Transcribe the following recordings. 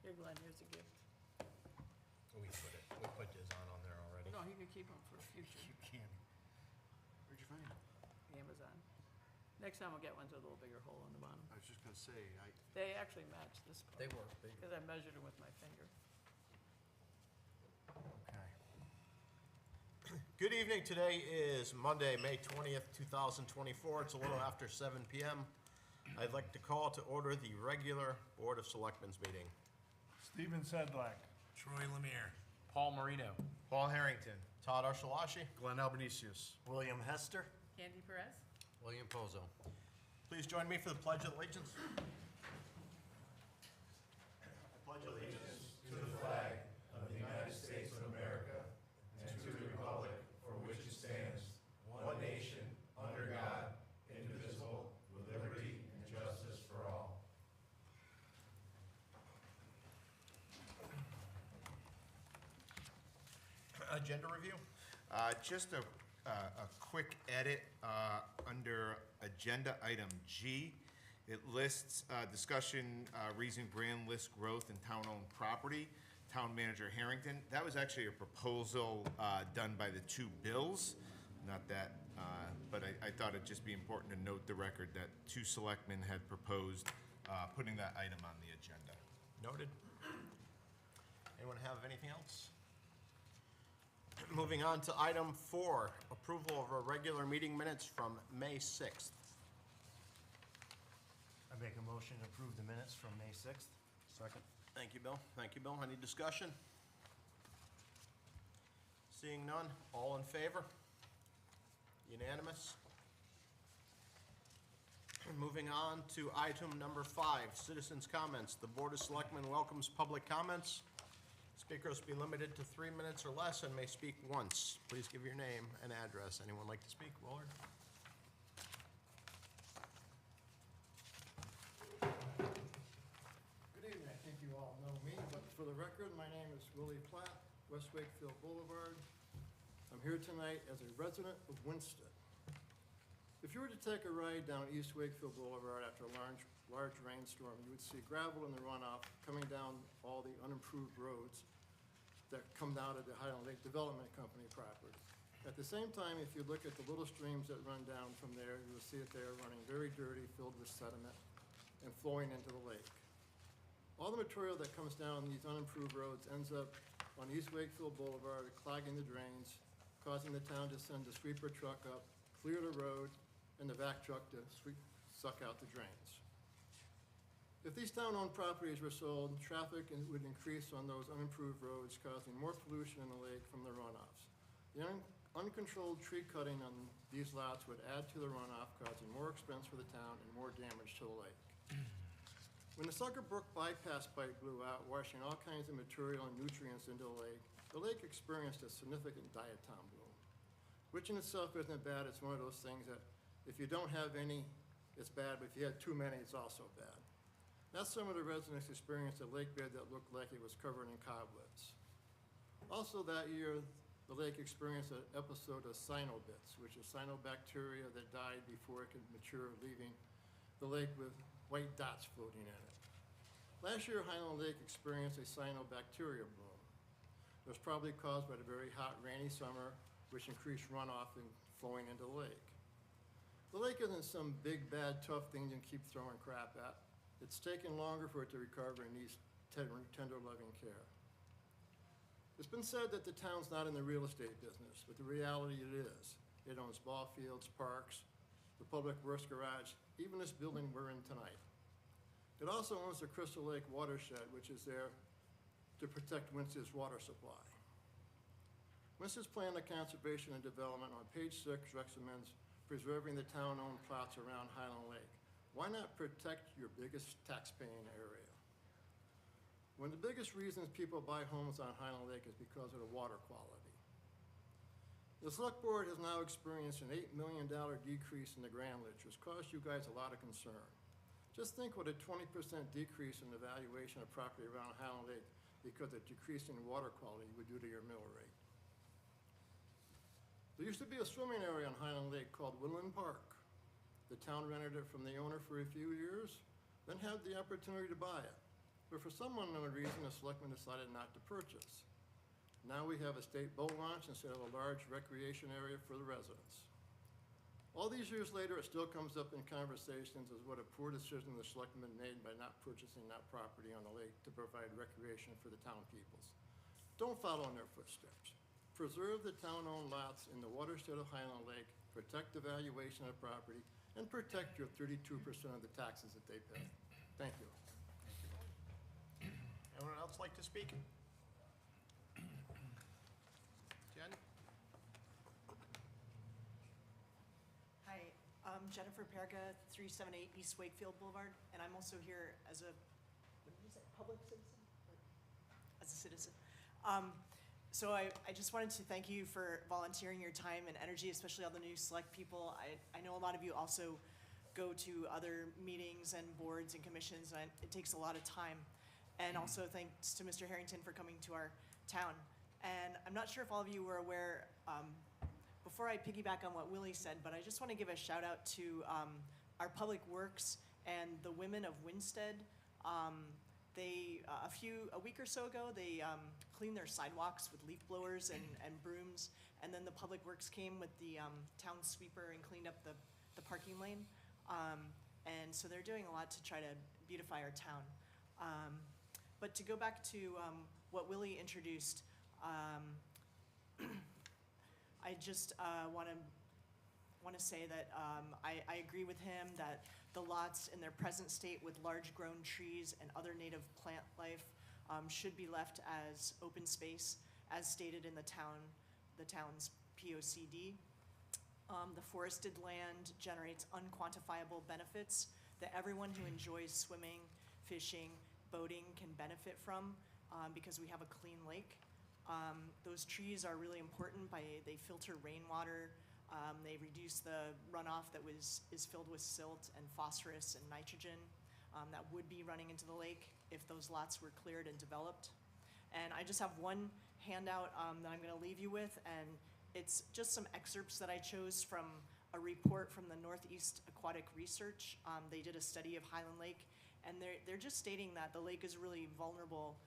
Here, Glenn, here's a gift. We put this on there already. No, you can keep them for future. You can. Where'd you find it? Amazon. Next time we'll get ones with a little bigger hole in the bottom. I was just gonna say, They actually match this part. They work bigger. Because I measured them with my finger. okay. Good evening. Today is Monday, May 20th, 2024. It's a little after 7 p.m. I'd like to call to order the regular Board of Selectmen's meeting. Stephen Sedlak. Troy Lemire. Paul Marino. Paul Harrington, Todd Archelashi, Glenn Albanesius. William Hester. Candy Perez? William Pozo. Please join me for the Pledge of Allegiance. Agenda review. Just a quick edit under Agenda Item G. It lists discussion, reason grand list growth in town-owned property, Town Manager Harrington. That was actually a proposal done by the two bills, not that, but I thought it'd just be important to note the record that two selectmen had proposed putting that item on the agenda. Noted. Anyone have anything else? Moving on to item 4, approval of our regular meeting minutes from May 6th. I make a motion to approve the minutes from May 6th. Second. Thank you, Bill. Thank you, Bill. Any discussion? Seeing none, all in favor? Unanimous. Moving on to item number 5, citizens' comments. The Board of Selectmen welcomes public comments. Speakers be limited to 3 minutes or less and may speak once. Please give your name and address. Anyone like to speak? Willard? Good evening. I think you all know me, but for the record, my name is Willie Platt, West Wakefield Boulevard. I'm here tonight as a resident of Winston. If you were to take a ride down East Wakefield Boulevard after a large rainstorm, you would see gravel in the runoff coming down all the unimproved roads that come down to the Highland Lake Development Company property. At the same time, if you look at the little streams that run down from there, you will see that they are running very dirty, filled with sediment, and flowing into the lake. All the material that comes down these unimproved roads ends up on East Wakefield Boulevard, clogging the drains, causing the town to send the sweeper truck up, clear the road, and the vac truck to suck out the drains. If these town-owned properties were sold, traffic would increase on those unimproved roads, causing more pollution in the lake from the runoffs. The uncontrolled tree cutting on these lots would add to the runoff, causing more expense for the town and more damage to the lake. When the Sucker Brook bypass pipe blew out, washing all kinds of material and nutrients into the lake experienced a significant diatom bloom, which in itself isn't bad. It's one of those things that if you don't have any, it's bad, but if you had too many, it's also bad. That's some of the residents experienced a lake bed that looked like it was covered in cobwebs. Also that year, the lake experienced an episode of cyanobits, which is cyanobacteria that died before it could mature, leaving the lake with white dots floating in it. Last year, Highland Lake experienced a cyanobacteria bloom. It was probably caused by the very hot, rainy summer, which increased runoff and flowing into the lake. The lake isn't some big, bad, tough thing you can keep throwing crap at. It's taken longer for it to recover and needs tender, loving care. It's been said that the town's not in the real estate business, but the reality it is. It owns ball fields, parks, the public works garage, even this building we're in tonight. It also owns the Crystal Lake watershed, which is there to protect Winston's water supply. Winston's Plan of Conservation and Development on page 6 recommends preserving the town-owned plots around Highland Lake. Why not protect your biggest tax-paying area? One of the biggest reasons people buy homes on Highland Lake is because of the water quality. The Select Board has now experienced an $8 million decrease in the groundage, which has caused you guys a lot of concern. Just think what a 20% decrease in the valuation of property around Highland Lake because of decreasing water quality would do to your mill rate. There used to be a swimming area on Highland Lake called Woodland Park. The town rented it from the owner for a few years, then had the opportunity to buy it. but for some unknown reason, the selectmen decided not to purchase. Now we have a state boat launch instead of a large recreation area for the residents. All these years later, it still comes up in conversations as what a poor decision the selectmen made by not purchasing that property on the lake to provide recreation for the town peoples. Don't follow in their footsteps. Preserve the town-owned lots in the watershed of Highland Lake, protect the valuation of the property, and protect your 32% of the taxes that they pay. Thank you. Anyone else like to speak? Jen? Hi, I'm Jennifer Perga, 378 East Wakefield Boulevard, and I'm also here as a, what did you say, public citizen? As a citizen. So I just wanted to thank you for volunteering your time and energy, especially all the new select people. I know a lot of you also go to other meetings and boards and commissions, and it takes a lot of time. And also thanks to Mr. Harrington for coming to our town. And I'm not sure if all of you were aware, before I piggyback on what Willie said, but I just want to give a shout out to our Public Works and the women of Winstead. A week or so ago, they cleaned their sidewalks with leaf blowers and brooms, and then the Public Works came with the town sweeper and cleaned up the parking lane. And so they're doing a lot to try to beautify our town. But to go back to what Willie introduced, I just want to say that I agree with him that the lots in their present state with large grown trees and other native plant life should be left as open space, as stated in the town's POCD. The forested land generates unquantifiable benefits that everyone who enjoys swimming, fishing, boating can benefit from because we have a clean lake. Those trees are really important. They filter rainwater. They reduce the runoff that is filled with silt and phosphorus and nitrogen that would be running into the lake if those lots were cleared and developed. And I just have one handout that I'm going to leave you with, and it's just some excerpts that I chose from a report from the Northeast Aquatic Research. They did a study of Highland Lake, and they're just stating that the lake is really vulnerable,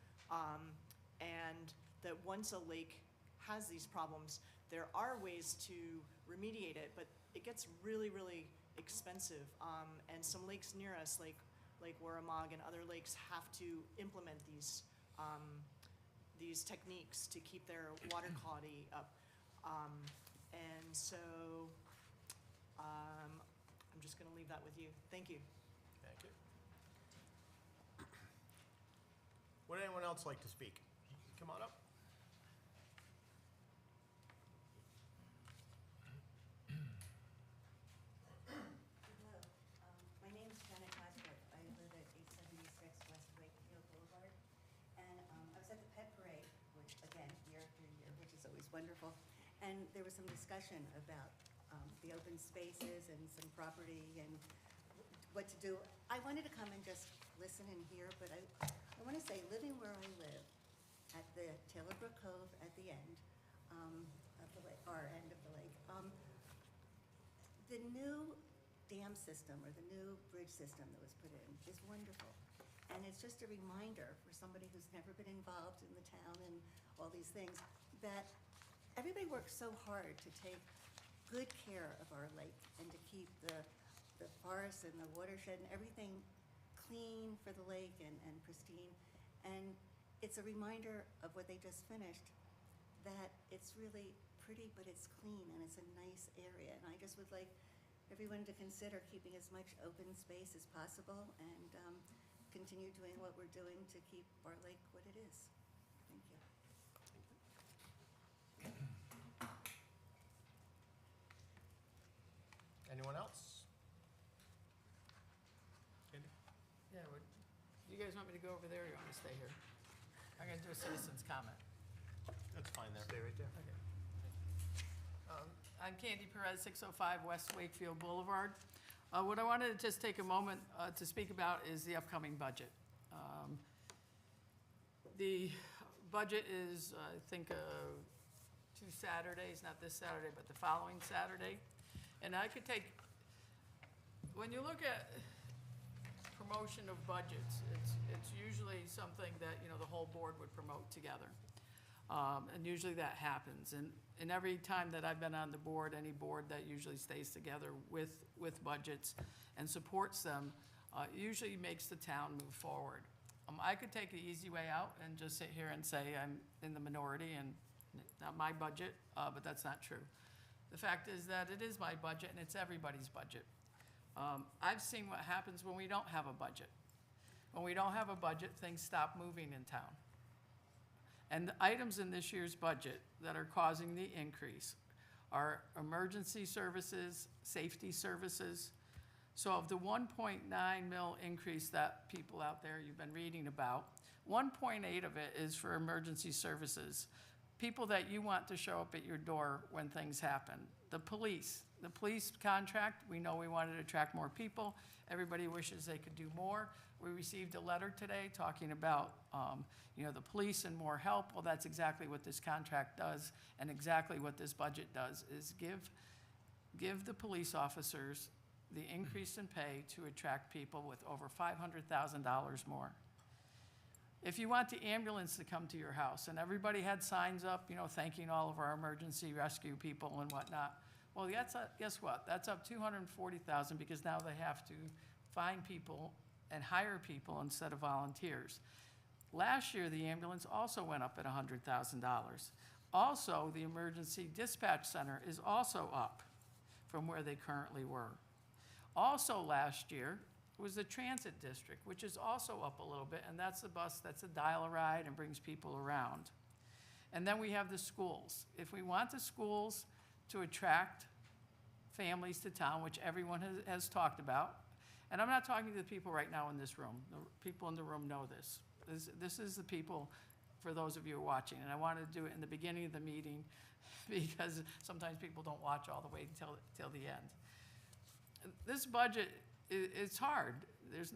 and that once a lake has these problems, there are ways to remediate it, but it gets really, really expensive. And some lakes near us, like Lake Warramog and other lakes, have to implement these techniques to keep their water quality up. And so I'm just gonna leave that with you. Thank you. Thank you. Would anyone else like to speak? Come on up. Hello, my name is Janet Cosgrove. I live at 876 West Wakefield Boulevard. And I was at the pet parade, which again, year after year, which is always wonderful. And there was some discussion about the open spaces and some property and what to do. I wanted to come and just listen and hear, but I want to say, living where I live, at the Taylor Brook Cove at the end of the lake, our end of the lake, the new dam system or the new bridge system that was put in is wonderful. And it's just a reminder for somebody who's never been involved in the town and all these things, that everybody works so hard to take good care of our lake and to keep the forest and the watershed and everything clean for the lake and pristine. And it's a reminder of what they just finished, that it's really pretty, but it's clean and it's a nice area. And I just would like everyone to consider keeping as much open space as possible and continue doing what we're doing to keep our lake what it is. Thank you. Anyone else? Andy? Yeah, do you guys want me to go over there, or you want me to stay here? I'm gonna do a citizen's comment. That's fine there. Stay right there. Okay. I'm Candy Perez, 605 West Wakefield Boulevard. What I wanted to just take a moment to speak about is the upcoming budget. The budget is, I think, 2 Saturdays, not this Saturday, but the following Saturday. And I could take, when you look at, from promotion of budgets. It's usually something that, you know, the whole board would promote together. And usually that happens. And every time that I've been on the board, any board that usually stays together with budgets and supports them, usually makes the town move forward. I could take the easy way out and just sit here and say I'm in the minority and not my budget, but that's not true. The fact is that it is my budget and it's everybody's budget. I've seen what happens when we don't have a budget. When we don't have a budget, things stop moving in town. And the items in this year's budget that are causing the increase are emergency services, safety services. So of the 1.9 mil increase that people out there you've been reading about, 1.8 of it is for emergency services. People that you want to show up at your door when things happen. The police contract, we know we wanted to attract more people. Everybody wishes they could do more. We received a letter today talking about, you know, the police and more help. Well, that's exactly what this contract does, and exactly what this budget does, is give the police officers the increase in pay to attract people with over $500,000 more. If you want the ambulance to come to your house, and everybody had signs up, you know, thanking all of our emergency rescue people and whatnot, well, guess what? That's up $240,000 because now they have to find people and hire people instead of volunteers. Last year, the ambulance also went up at $100,000. Also, the emergency dispatch center is also up from where they currently were. Also last year was the transit district, which is also up a little bit, and that's the bus that's a dial-a-ride and brings people around. And then we have the schools. If we want the schools to attract families to town, which everyone has talked about, and I'm not talking to the people right now in this room. The people in the room know this. This is the people, for those of you who are watching, and I wanted to do it in the beginning of the meeting because sometimes people don't watch all the way till the end. This budget, it's hard.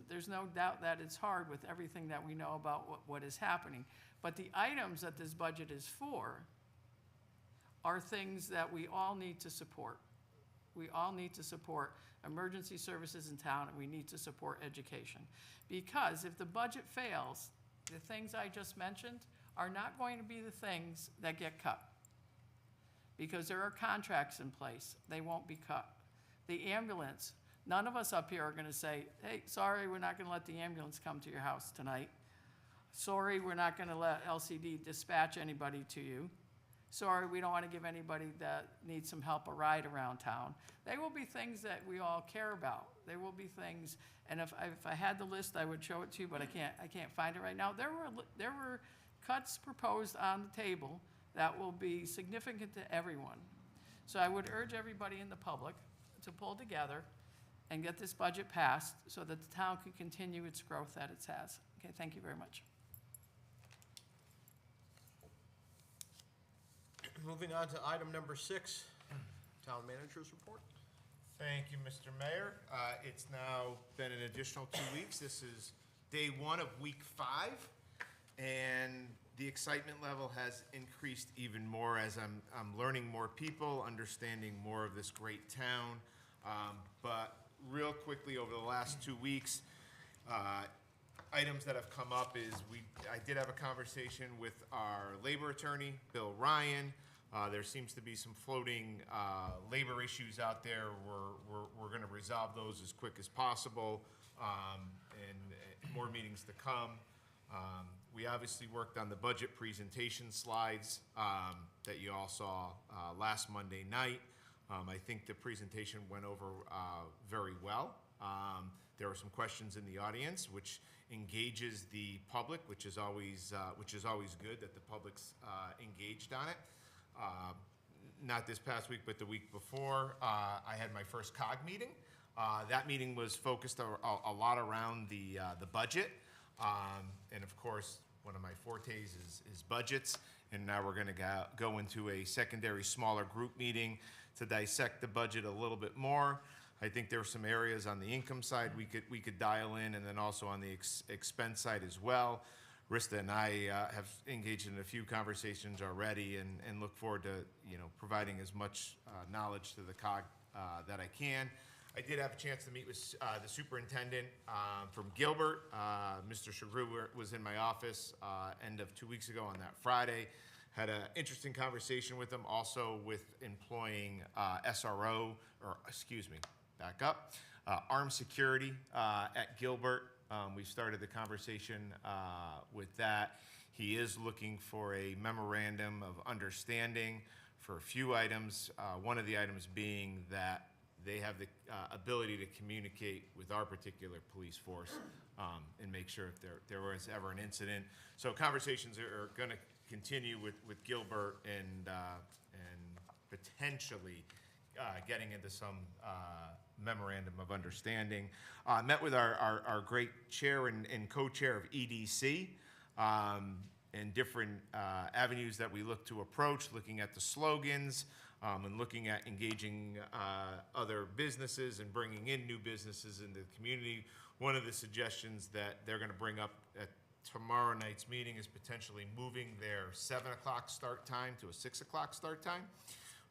There's no doubt that it's hard with everything that we know about what is happening. But the items that this budget is for are things that we all need to support. We all need to support emergency services in town, and we need to support education. Because if the budget fails, the things I just mentioned are not going to be the things that get cut. Because there are contracts in place, they won't be cut. The ambulance, none of us up here are gonna say, hey, sorry, we're not gonna let the ambulance come to your house tonight. Sorry, we're not gonna let LCD dispatch anybody to you. Sorry, we don't wanna give anybody that needs some help a ride around town. They will be things that we all care about. There will be things, and if I had the list, I would show it to you, but I can't find it right now. There were cuts proposed on the table that will be significant to everyone. So I would urge everybody in the public to pull together and get this budget passed so that the town can continue its growth that it has. Okay, thank you very much. Moving on to item number 6, Town Manager's Report. Thank you, Mr. Mayor. It's now been an additional 2 weeks. This is day 1 of week 5, and the excitement level has increased even more as I'm learning more people, understanding more of this great town. But real quickly, over the last 2 weeks, items that have come up is I did have a conversation with our labor attorney, Bill Ryan. There seems to be some floating labor issues out there. We're going to resolve those as quick as possible, and more meetings to come. We obviously worked on the budget presentation slides that you all saw last Monday night. I think the presentation went over very well. There were some questions in the audience, which engages the public, which is always good that the public's engaged on it. Not this past week, but the week before, I had my first COG meeting. That meeting was focused a lot around the budget, and of course, one of my fortes is budgets. And now we're going to go into a secondary, smaller group meeting to dissect the budget a little bit more. I think there are some areas on the income side we could dial in, and then also on the expense side as well. Rista and I have engaged in a few conversations already, and look forward to providing as much knowledge to the COG that I can. I did have a chance to meet with the superintendent from Gilbert. Mr. Chagru was in my office end of 2 weeks ago on that Friday. Had an interesting conversation with him, also with employing SRO, or excuse me, back up, armed security at Gilbert. We started the conversation with that. He is looking for a memorandum of understanding for a few items. One of the items being that they have the ability to communicate with our particular police force and make sure if there was ever an incident. So conversations are going to continue with Gilbert and potentially getting into some memorandum of understanding. Met with our great chair and co-chair of EDC and different avenues that we look to approach, looking at the slogans and looking at engaging other businesses and bringing in new businesses into the community. One of the suggestions that they're going to bring up at tomorrow night's meeting is potentially moving their 7 o'clock start time to a 6 o'clock start time.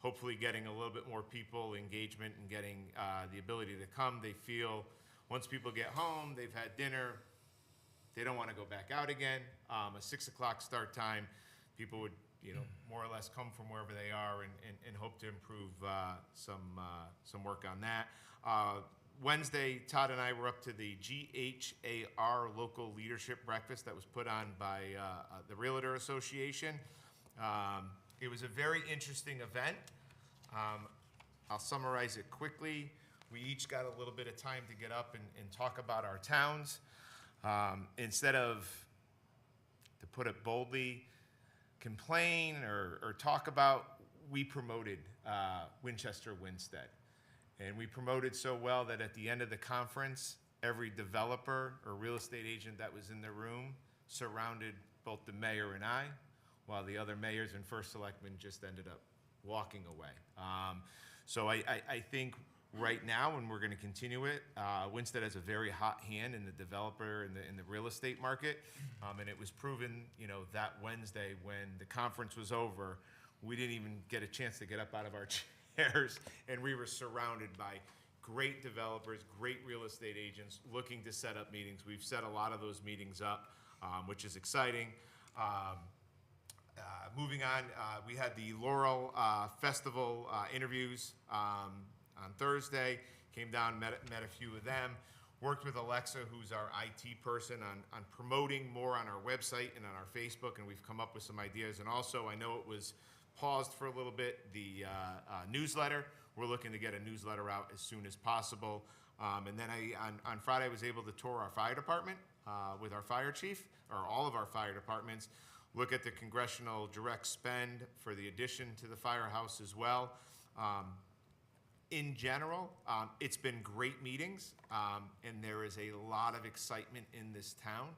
Hopefully getting a little bit more people engagement and getting the ability to come. They feel once people get home, they've had dinner, they don't want to go back out again. A 6 o'clock start time, people would, more or less come from wherever they are and hope to improve some work on that. Wednesday, Todd and I were up to the GHAR local leadership breakfast that was put on by the Realtor Association. It was a very interesting event. I'll summarize it quickly. We each got a little bit of time to get up and talk about our towns. Instead of, to put it boldly, complain or talk about, we promoted Winchester Winstead. And we promoted so well that at the end of the conference, every developer or real estate agent that was in the room surrounded both the mayor and I, while the other mayors and first selectmen just ended up walking away. So I think right now, and we're going to continue it, Winstead has a very hot hand in the developer and in the real estate market, and it was proven, that Wednesday when the conference was over, we didn't even get a chance to get up out of our chairs, and we were surrounded by great developers, great real estate agents looking to set up meetings. We've set a lot of those meetings up, which is exciting. Moving on, we had the Laurel Festival interviews on Thursday. Came down, met a few of them. Worked with Alexa, who's our IT person, on promoting more on our website and on our Facebook, and we've come up with some ideas. And also, I know it was paused for a little bit, the newsletter. We're looking to get a newsletter out as soon as possible. And then on Friday, I was able to tour our fire department with our fire chief, or all of our fire departments, look at the congressional direct spend for the addition to the firehouse as well. In general, it's been great meetings, and there is a lot of excitement in this town.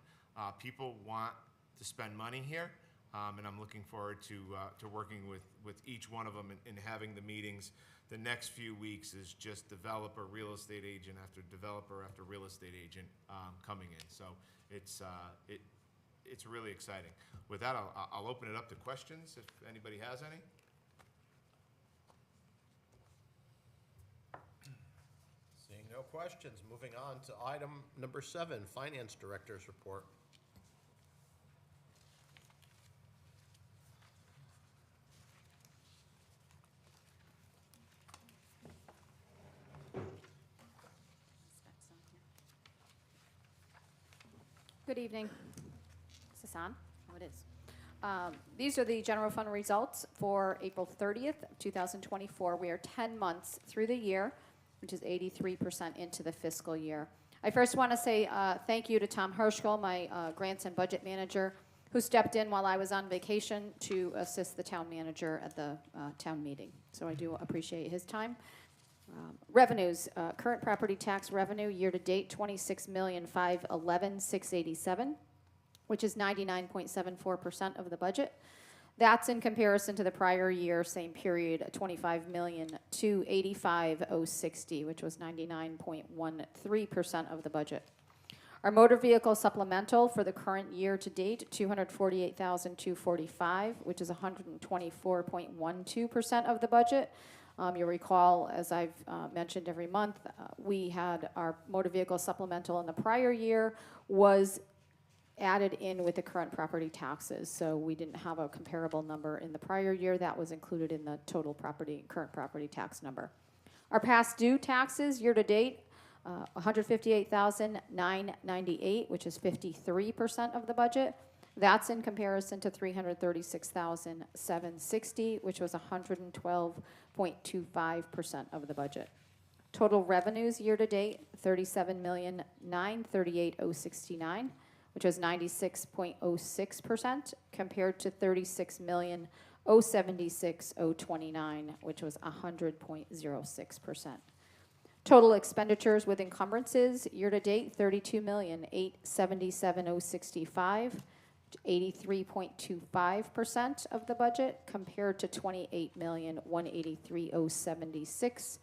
People want to spend money here, and I'm looking forward to working with each one of them and having the meetings. The next few weeks is just developer, real estate agent after developer after real estate agent coming in. So it's really exciting. With that, I'll open it up to questions if anybody has any. Seeing no questions, moving on to item number 7, Finance Director's Report. Good evening. Is this on? Oh, it is. These are the general fund results for April 30th, 2024. We are 10 months through the year, which is 83% into the fiscal year. I first want to say thank you to Tom Herschel, my grants and budget manager, who stepped in while I was on vacation to assist the town manager at the town meeting. So I do appreciate his time. Revenues, current property tax revenue year-to-date, $26,511,687, which is 99.74% of the budget. That's in comparison to the prior year, same period, $25,285,060, which was 99.13% of the budget. Our motor vehicle supplemental for the current year-to-date, $248,245, which is 124.12% of the budget. You'll recall, as I've mentioned every month, we had our motor vehicle supplemental in the prior year was added in with the current property taxes. So we didn't have a comparable number in the prior year. That was included in the total current property tax number. Our past due taxes year-to-date, $158,998, which is 53% of the budget. That's in comparison to $336,760, which was 112.25% of the budget. Total revenues year-to-date, $37,938,069, which was 96.06%, compared to $36,076,029, which was 100.06%. Total expenditures with encumbrances year-to-date, $32,877,065, 83.25% of the budget, compared to $28,183,076,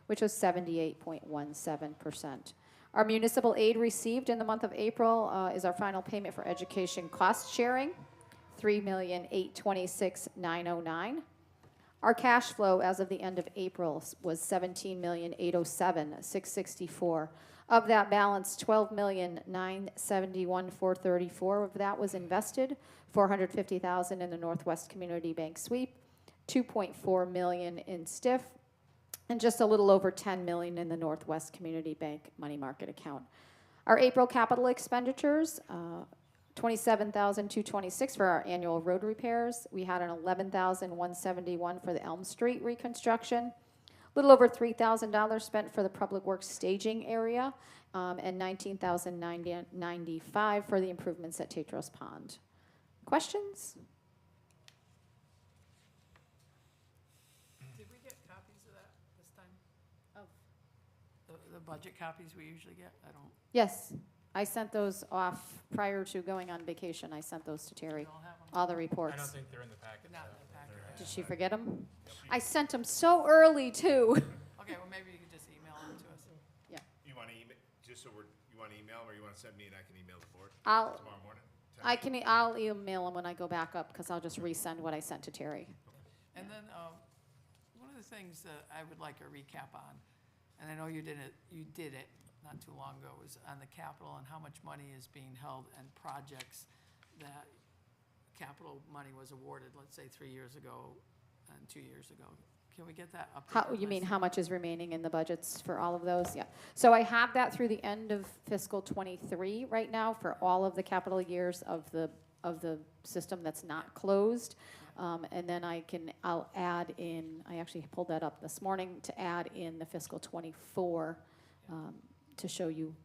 which was 78.17%. Our municipal aid received in the month of April is our final payment for education cost sharing, $3,826,909. Our cash flow as of the end of April was $17,807,664. Of that balance, $12,971,434 of that was invested, $450,000 in the Northwest Community Bank sweep, $2.4 million in STIF, and just a little over $10 million in the Northwest Community Bank money market account. Our April capital expenditures, $27,226 for our annual road repairs. We had an $11,171 for the Elm Street reconstruction. A little over $3,000 spent for the Public Works staging area, and $19,095 for the improvements at Tatros Pond. Questions? Did we get copies of that this time? Of? The budget copies we usually get? I don't, Yes, I sent those off prior to going on vacation. I sent those to Terry, we don't have them? all the reports. I don't think they're in the packet. Not in the packet. Did she forget them? I sent them so early, too. Okay, well, maybe you could just email them to us. You want to email, just so you want to email them, or you want to send me and I can email the board I'll tomorrow morning? I'll email them when I go back up, because I'll just resend what I sent to Terry. And then, one of the things that I would like a recap on, and I know you did it not too long ago, was on the capital and how much money is being held and projects that capital money was awarded, let's say 3 years ago and 2 years ago. Can we get that updated? You mean how much is remaining in the budgets for all of those? Yeah. So I have that through the end of fiscal '23 right now for all of the capital years of the system that's not closed. And then I'll add in, I actually pulled that up this morning, to add in the fiscal '24 to show you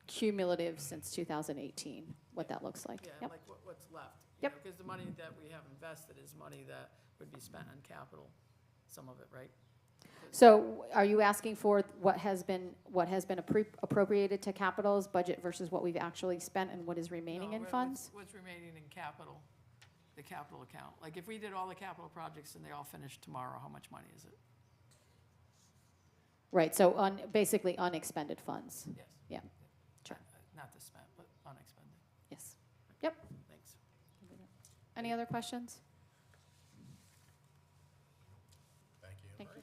cumulative since 2018, what that looks like. Yeah, Yep. like what's left. Yep. Because the money that we have invested is money that would be spent on capital, some of it, right? So are you asking for what has been appropriated to capital's budget versus what we've actually spent and what is remaining No, in what's- funds? What's remaining in capital, the capital account? Like, if we did all the capital projects and they all finished tomorrow, how much money is it? Right, so basically unexpended funds. Yes. Yeah, sure. Not to spend, but unexpended. Yes. Yep. Thanks. Any other questions? Thank you. Thank you.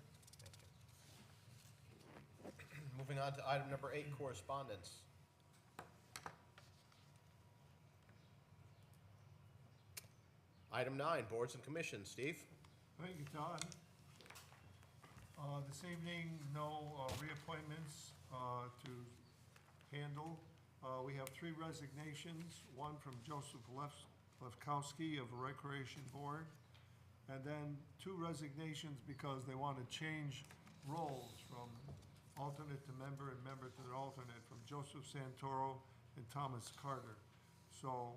Moving on to item number 8, correspondence. Item 9, boards and commissions. Steve? Thank you, Todd. This evening, no reappointments to handle. We have 3 resignations, one from Joseph Lefkowski of the Recreation Board, and then 2 resignations because they want to change roles from alternate to member and member to the alternate, from Joseph Santoro and Thomas Carter. So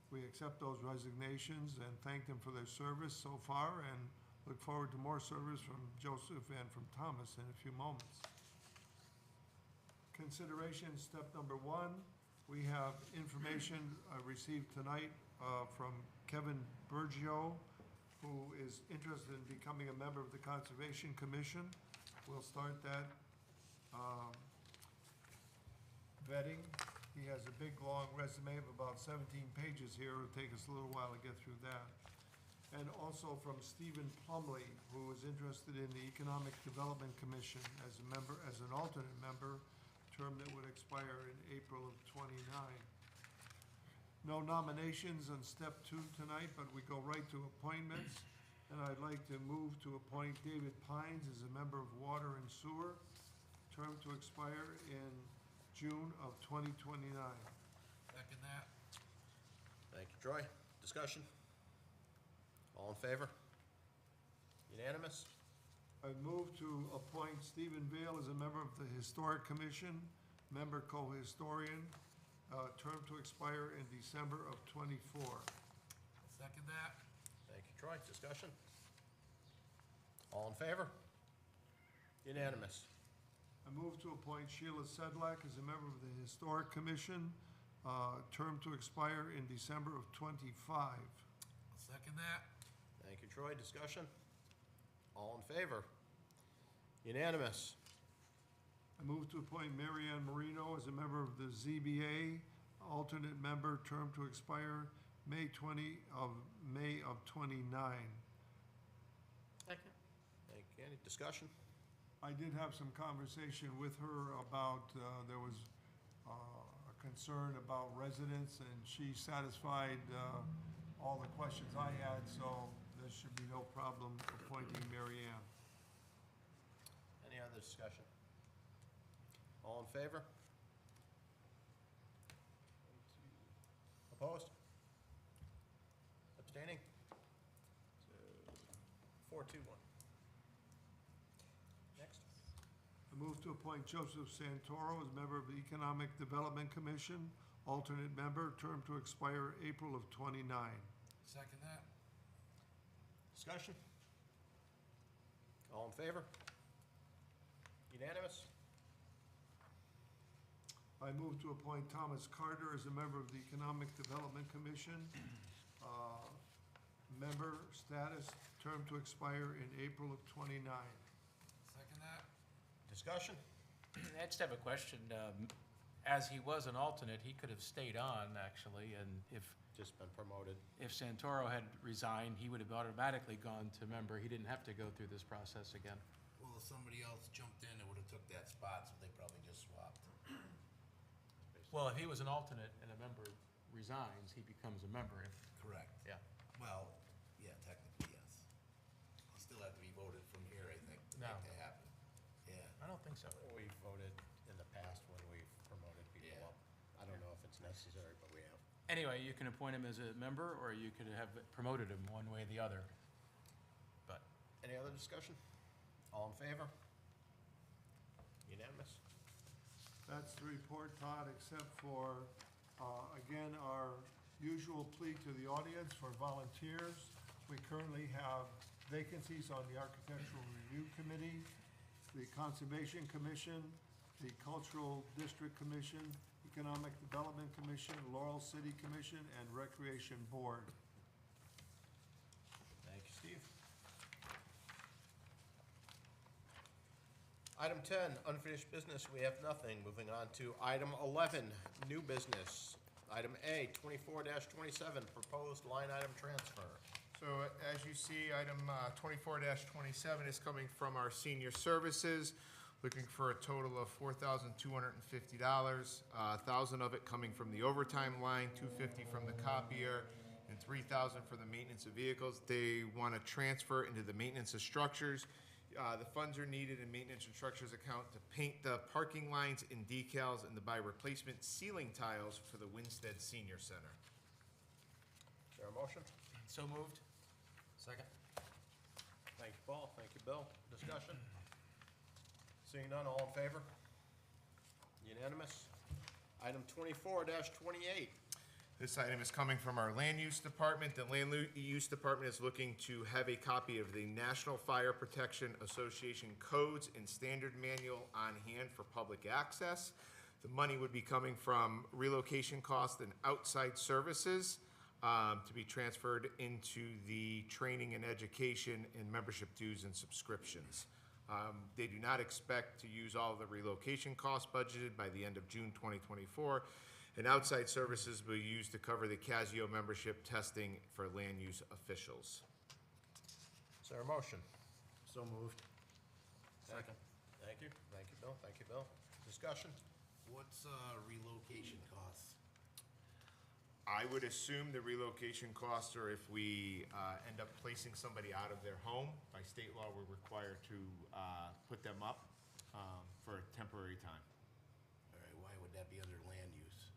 we accept those resignations and thank them for their service so far, and look forward to more service from Joseph and from Thomas in a few moments. Consideration step number 1, we have information received tonight from Kevin Bergio, who is interested in becoming a member of the Conservation Commission. We'll start that vetting. He has a big, long resume of about 17 pages here. It'll take us a little while to get through that. and also from Stephen Plumley, who is interested in the Economic Development Commission as a member, as an alternate member, term that would expire in April of '29. No nominations on step 2 tonight, but we go right to appointments. And I'd like to move to appoint David Pines as a member of Water and Sewer, term to expire in June of 2029. Second that. Thank you, Troy. Discussion? All in favor? Unanimous? I move to appoint Stephen Vale as a member of the Historic Commission, member co-historian, term to expire in December of '24. Second that. Thank you, Troy. Discussion? All in favor? Unanimous? I move to appoint Sheila Sedlak as a member of the Historic Commission, term to expire in December of '25. Second that. Thank you, Troy. Discussion? All in favor? Unanimous? I move to appoint Mary Ann Marino as a member of the ZBA, alternate member, term to expire May of '29. Second. Thank you. Any discussion? I did have some conversation with her about, there was a concern about residents, and she satisfied all the questions I had, so there should be no problem appointing Mary Ann. Any other discussion? All in favor? Opposed? Abstaining? 4-2-1. Next. I move to appoint Joseph Santoro as member of the Economic Development Commission, alternate member, term to expire April of '29. Second that. Discussion? All in favor? Unanimous? I move to appoint Thomas Carter as a member of the Economic Development Commission, member status, term to expire in April of '29. Second that. Discussion? I just have a question. As he was an alternate, he could have stayed on, actually, and Just been promoted. if Santoro had resigned, he would have automatically gone to member. He didn't have to go through this process again. Well, if somebody else jumped in, it would have took that spot, so they probably just swapped. Well, if he was an alternate and a member resigns, he becomes a member. Correct. Yeah. Well, yeah, technically, yes. You still have to be voted from here, I think, to No. make that happen. Yeah. I don't think so. We've voted in the past when we've promoted people Yeah. up. I don't know if it's necessary, but we have. Anyway, you can appoint him as a member, or you could have promoted him one way or the other. But Any other discussion? All in favor? Unanimous? That's the report, Todd, except for, again, our usual plea to the audience for volunteers. We currently have vacancies on the Architectural Review Committee, the Conservation Commission, the Cultural District Commission, Economic Development Commission, Laurel City Commission, and Recreation Board. Thank you, Steve. Item 10, unfinished business, we have nothing. Moving on to item 11, new business. Item A, 24-27, proposed line item transfer. So as you see, item 24-27 is coming from our senior services, looking for a total of $4,250. $1,000 of it coming from the overtime line, $250 from the copier, and $3,000 for the maintenance of vehicles. They want to transfer into the maintenance of structures. The funds are needed in maintenance and structures account to paint the parking lines and decals and to buy replacement ceiling tiles for the Winstead Senior Center. Is there a motion? so moved. Second. Thank you, Paul. Thank you, Bill. Discussion? Seeing none, all in favor? Unanimous? Item 24-28. This item is coming from our Land Use Department. The Land Use Department is looking to have a copy of the National Fire Protection Association Codes and Standard Manual on hand for public access. The money would be coming from relocation costs and outside services to be transferred into the training and education and membership dues and subscriptions. They do not expect to use all of the relocation costs budgeted by the end of June 2024. And outside services will be used to cover the Casio membership testing for land use officials. Is there a motion? So moved. Second. Thank you, Bill, thank you, Bill. Discussion? What's relocation costs? I would assume the relocation costs are if we end up placing somebody out of their home. By state law, we're required to put them up for a temporary time. All right, why would that be under land use?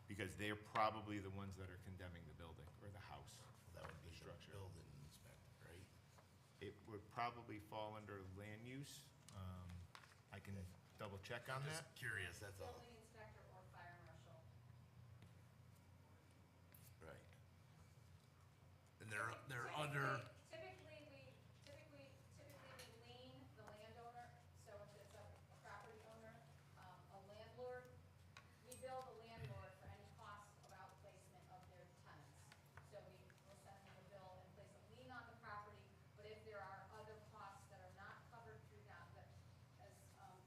Because they're probably the ones that are condemning the building or the house. That would be the Structure. building inspector, right? It would probably fall under land use. I can double check on that. Just curious, that's all. Building inspector or fire marshal. Right. And they're under, Typically, we lien the landowner, so if it's a property owner, a landlord, we bill the landlord for any cost of outplacement of their tenants. So we will send them a bill and place a lien on the property, but if there are other costs that are not covered through that, as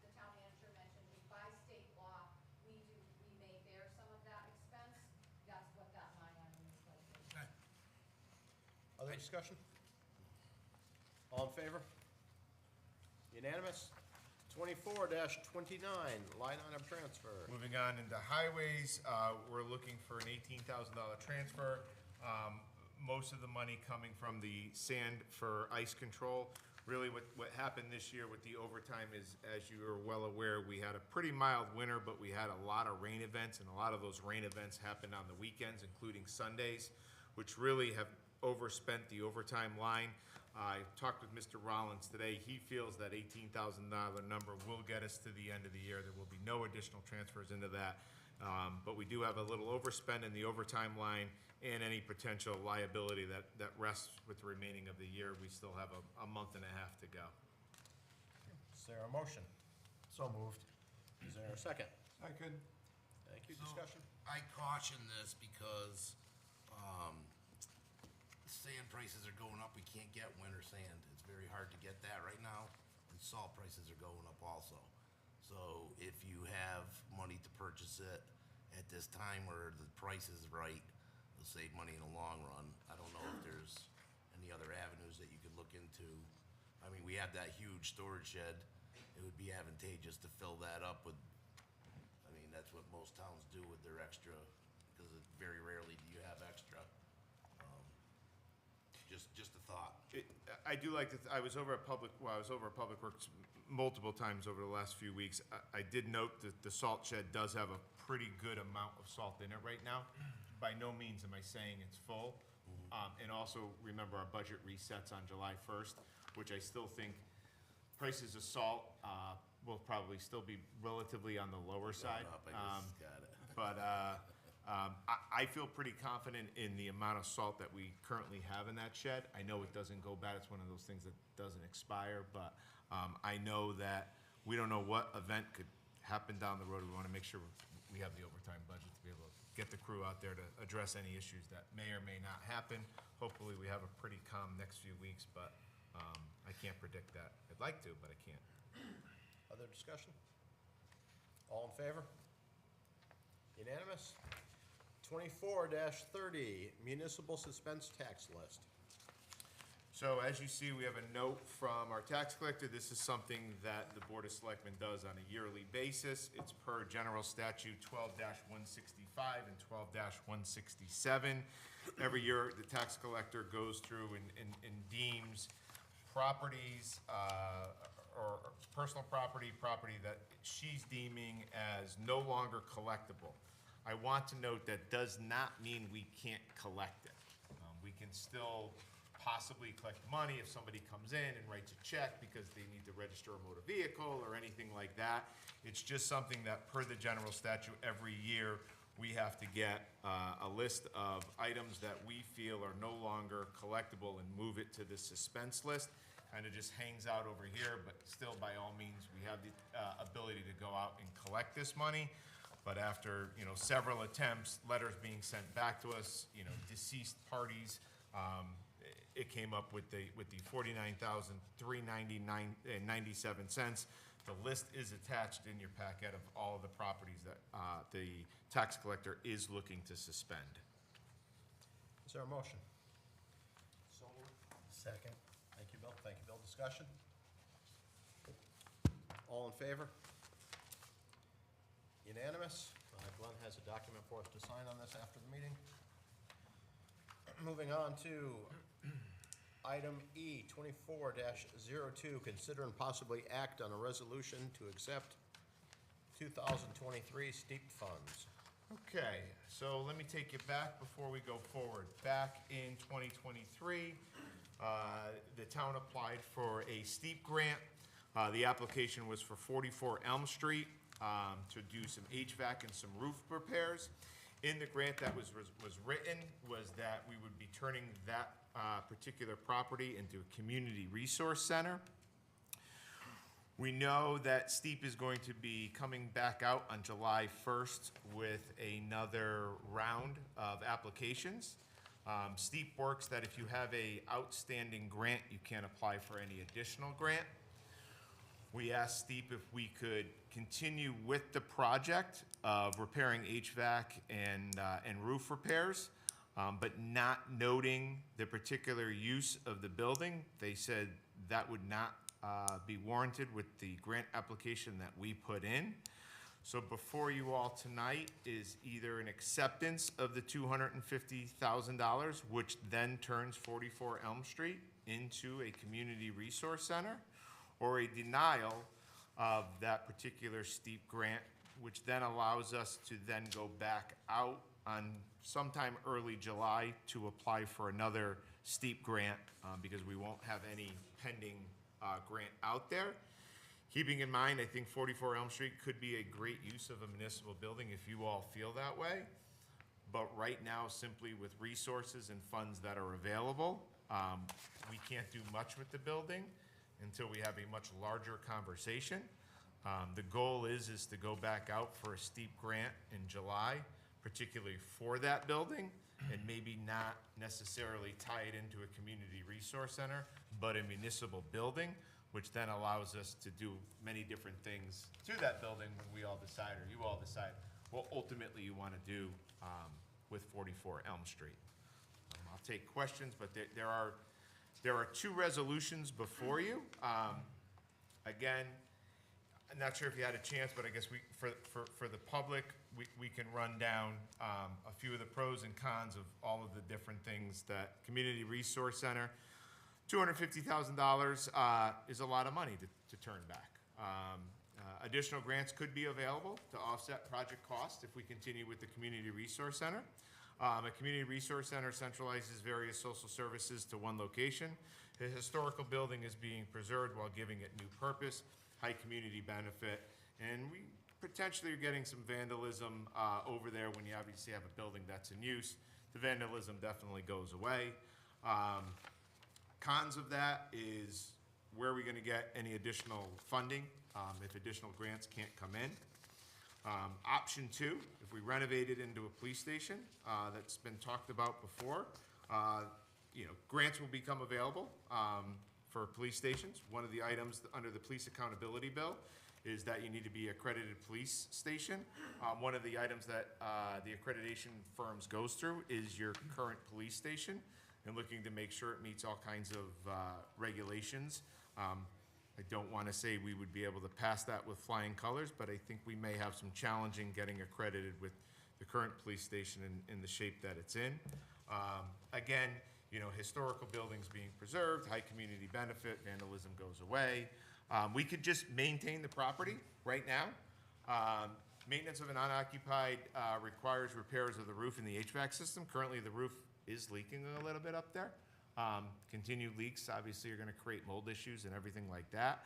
the town manager mentioned, by state law, we may bear some of that expense. That's what that line item is like. Other discussion? All in favor? Unanimous? 24-29, line item transfer. Moving on into highways, we're looking for an $18,000 transfer. Most of the money coming from the sand for ice control. Really what happened this year with the overtime is, as you are well aware, we had a pretty mild winter, but we had a lot of rain events, and a lot of those rain events happened on the weekends, including Sundays, which really have overspent the overtime line. I talked with Mr. Rollins today. He feels that $18,000 number will get us to the end of the year. There will be no additional transfers into that. But we do have a little overspend in the overtime line and any potential liability that rests with the remaining of the year. We still have a month and a half to go. Is there a motion? So moved. Is there a second? Second. Thank you, So, discussion? I caution this because, sand prices are going up, we can't get winter sand, it's very hard to get that right now, and salt prices are going up also. So if you have money to purchase it at this time where the price is right, you'll save money in the long run. I don't know if there's any other avenues that you could look into. I mean, we have that huge storage shed, it would be advantageous to fill that up with, I mean, that's what most towns do with their extra, because very rarely do you have extra. Just a thought. I do like to, I was over at Public Works multiple times over the last few weeks. I did note that the salt shed does have a pretty good amount of salt in it right now. By no means am I saying it's full. And also, remember, our budget resets on July 1st, which I still think prices of salt will probably still be relatively on the lower side. Got it. But I feel pretty confident in the amount of salt that we currently have in that shed. I know it doesn't go bad, it's one of those things that doesn't expire, but I know that we don't know what event could happen down the road. We want to make sure we have the overtime budget to be able to get the crew out there to address any issues that may or may not happen. Hopefully, we have a pretty calm next few weeks, but I can't predict that. I'd like to, but I can't. Other discussion? All in favor? Unanimous? 24-30, municipal suspense tax list. So as you see, we have a note from our tax collector. This is something that the Board of Selectmen does on a yearly basis. It's per General Statute 12-165 and 12-167. Every year, the tax collector goes through and deems properties or personal property that she's deeming as no longer collectible. I want to note that does not mean we can't collect it. We can still possibly collect money if somebody comes in and writes a check because they need to register a motor vehicle or anything like that. It's just something that per the general statute, every year we have to get a list of items that we feel are no longer collectible and move it to the suspense list. Kind of just hangs out over here, but still by all means, we have the ability to go out and collect this money. But after, several attempts, letters being sent back to us, deceased parties, it came up with the $49,399.97. The list is attached in your packet of all of the properties that the tax collector is looking to suspend. Is there a motion? Second. Thank you, Bill. Thank you, Bill. Discussion? All in favor? Unanimous. Glenn has a document for us to sign on this after the meeting. Moving on to item E, 24-02, consider and possibly act on a resolution to accept 2023 steep funds. Okay, so let me take you back before we go forward. Back in 2023, the town applied for a steep grant. The application was for 44 Elm Street to do some HVAC and some roof repairs. In the grant that was written was that we would be turning that particular property into a community resource center. We know that Steep is going to be coming back out on July 1st with another round of applications. Steep works that if you have a outstanding grant, you can't apply for any additional grant. We asked Steep if we could continue with the project of repairing HVAC and roof repairs, but not noting the particular use of the building. They said that would not be warranted with the grant application that we put in. So before you all tonight is either an acceptance of the $250,000, which then turns 44 Elm Street into a community resource center, or a denial of that particular steep grant, which then allows us to then go back out on sometime early July to apply for another steep grant because we won't have any pending grant out there. Keeping in mind, I think 44 Elm Street could be a great use of a municipal building if you all feel that way. But right now, simply with resources and funds that are available, we can't do much with the building until we have a much larger conversation. The goal is to go back out for a steep grant in July, particularly for that building, and maybe not necessarily tie it into a community resource center, but a municipal building, which then allows us to do many different things to that building when we all decide, or you all decide, what ultimately you want to do with 44 Elm Street. I'll take questions, but there are two resolutions before you. Again, I'm not sure if you had a chance, but I guess for the public, we can run down a few of the pros and cons of all of the different things that Community Resource Center, $250,000 is a lot of money to turn back. Additional grants could be available to offset project costs if we continue with the Community Resource Center. A Community Resource Center centralizes various social services to one location. The historical building is being preserved while giving it new purpose, high community benefit, and we potentially are getting some vandalism over there when you obviously have a building that's in use. The vandalism definitely goes away. Cons of that is where are we going to get any additional funding if additional grants can't come in. Option two, if we renovate it into a police station, that's been talked about before, grants will become available for police stations. One of the items under the police accountability bill is that you need to be accredited police station. One of the items that the accreditation firms goes through is your current police station and looking to make sure it meets all kinds of regulations. I don't want to say we would be able to pass that with flying colors, but I think we may have some challenging getting accredited with the current police station in the shape that it's in. Again, historical buildings being preserved, high community benefit, vandalism goes away. We could just maintain the property right now. Maintenance of an unoccupied requires repairs of the roof and the HVAC system. Currently, the roof is leaking a little bit up there. Continued leaks obviously are going to create mold issues and everything like that.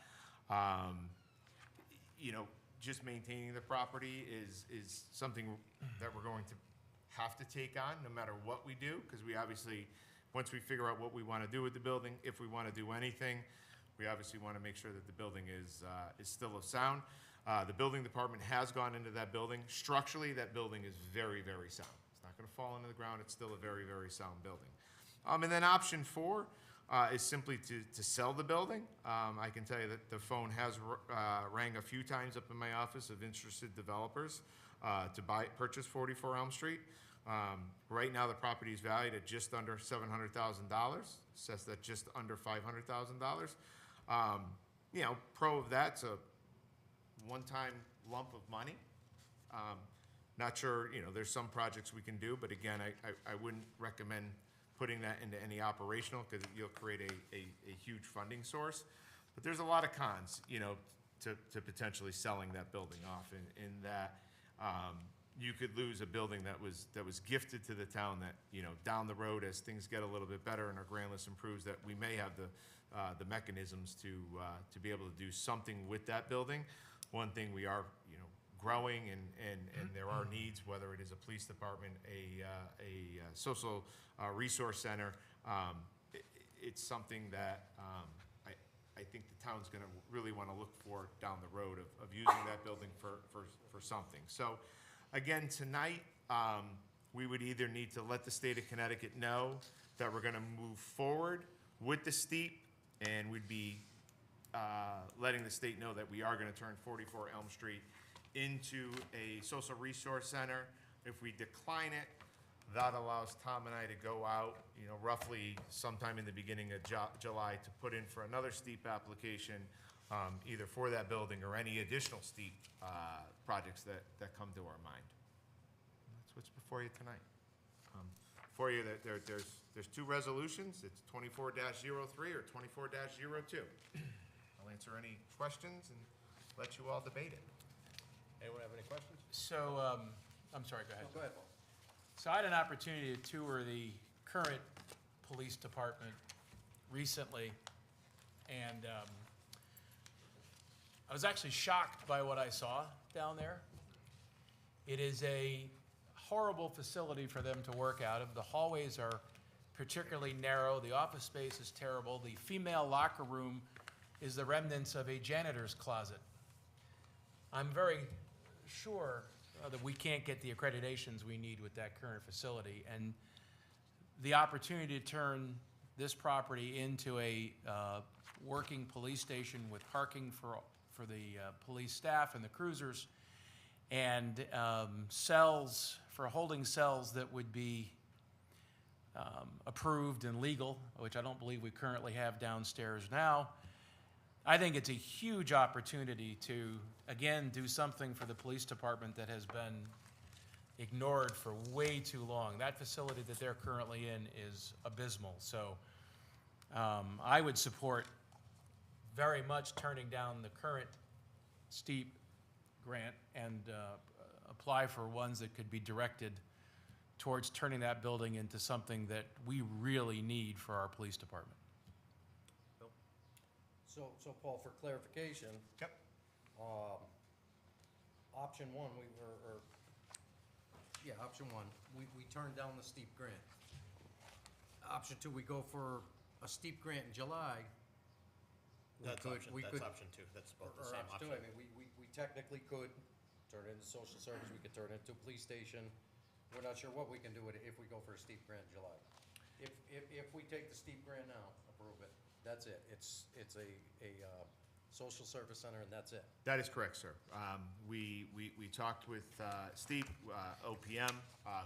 Just maintaining the property is something that we're going to have to take on no matter what we do, because we obviously, once we figure out what we want to do with the building, if we want to do anything, we obviously want to make sure that the building is still of sound. The building department has gone into that building. Structurally, that building is very, very sound. It's not going to fall into the ground. It's still a very, very sound building. And then option four is simply to sell the building. I can tell you that the phone has rang a few times up in my office of interested developers to purchase 44 Elm Street. Right now, the property is valued at just under $700,000, says that just under $500,000. You know, pro of that's a one-time lump of money. Not sure, you know, there's some projects we can do, but again, I wouldn't recommend putting that into any operational, because you'll create a huge funding source. But there's a lot of cons, you know, to potentially selling that building off, in that you could lose a building that was gifted to the town, that, you know, down the road, as things get a little bit better and our grand list improves, that we may have the mechanisms to be able to do something with that building. One thing we are, you know, growing, and there are needs, whether it is a police department, a social resource center. It's something that I think the town's gonna really wanna look for down the road, of using that building for something. So, again, tonight, we would either need to let the state of Connecticut know that we're gonna move forward with the steep, and we'd be letting the state know that we are gonna turn 44 Elm Street into a social resource center. If we decline it, that allows Tom and I to go out, you know, roughly sometime in the beginning of July, to put in for another steep application, either for that building or any additional steep projects that come to our mind. That's what's before you tonight. For you, there's two resolutions. It's 24-03 or 24-02. I'll answer any questions and let you all debate it. Anyone have any questions? So, I'm sorry, go ahead. Go ahead, Paul. So I had an opportunity to tour the current police department recently, and I was actually shocked by what I saw down there. It is a horrible facility for them to work out of. The hallways are particularly narrow. The office space is terrible. The female locker room is the remnants of a janitor's closet. I'm very sure that we can't get the accreditations we need with that current facility, and the opportunity to turn this property into a working police station with parking for the police staff and the cruisers, and cells, for holding cells that would be approved and legal, which I don't believe we currently have downstairs now. I think it's a huge opportunity to, again, do something for the police department that has been ignored for way too long. That facility that they're currently in is abysmal. So I would support very much turning down the current steep grant and apply for ones that could be directed towards turning that building into something that we really need for our police department. So Paul, for clarification. Yep. Option one, option one, we turned down the steep grant. Option two, we go for a steep grant in July. That's option two. That's both the same Option option. two, I mean, we technically could turn it into social service, we could turn it into a police station. We're not sure what we can do with it if we go for a steep grant in July. If we take the steep grant now, approve it, that's it. It's a social service center, and that's it. That is correct, sir. We talked with Steve, OPM,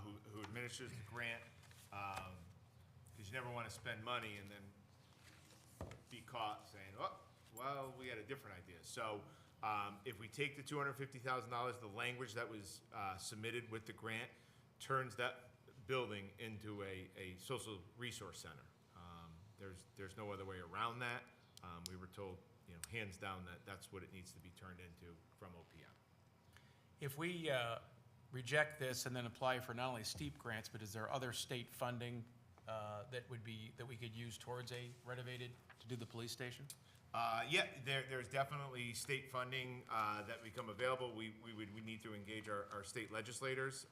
who administers the grant, because you never want to spend money and then be caught saying, oh, well, we had a different idea. So if we take the $250,000, the language that was submitted with the grant turns that building into a social resource center. There's no other way around that. We were told, you know, hands down, that that's what it needs to be turned into from OPM. If we reject this and then apply for not only steep grants, but is there other state funding that we could use towards a renovated, to do the police station? Yeah, there's definitely state funding that become available. We need to engage our state legislators.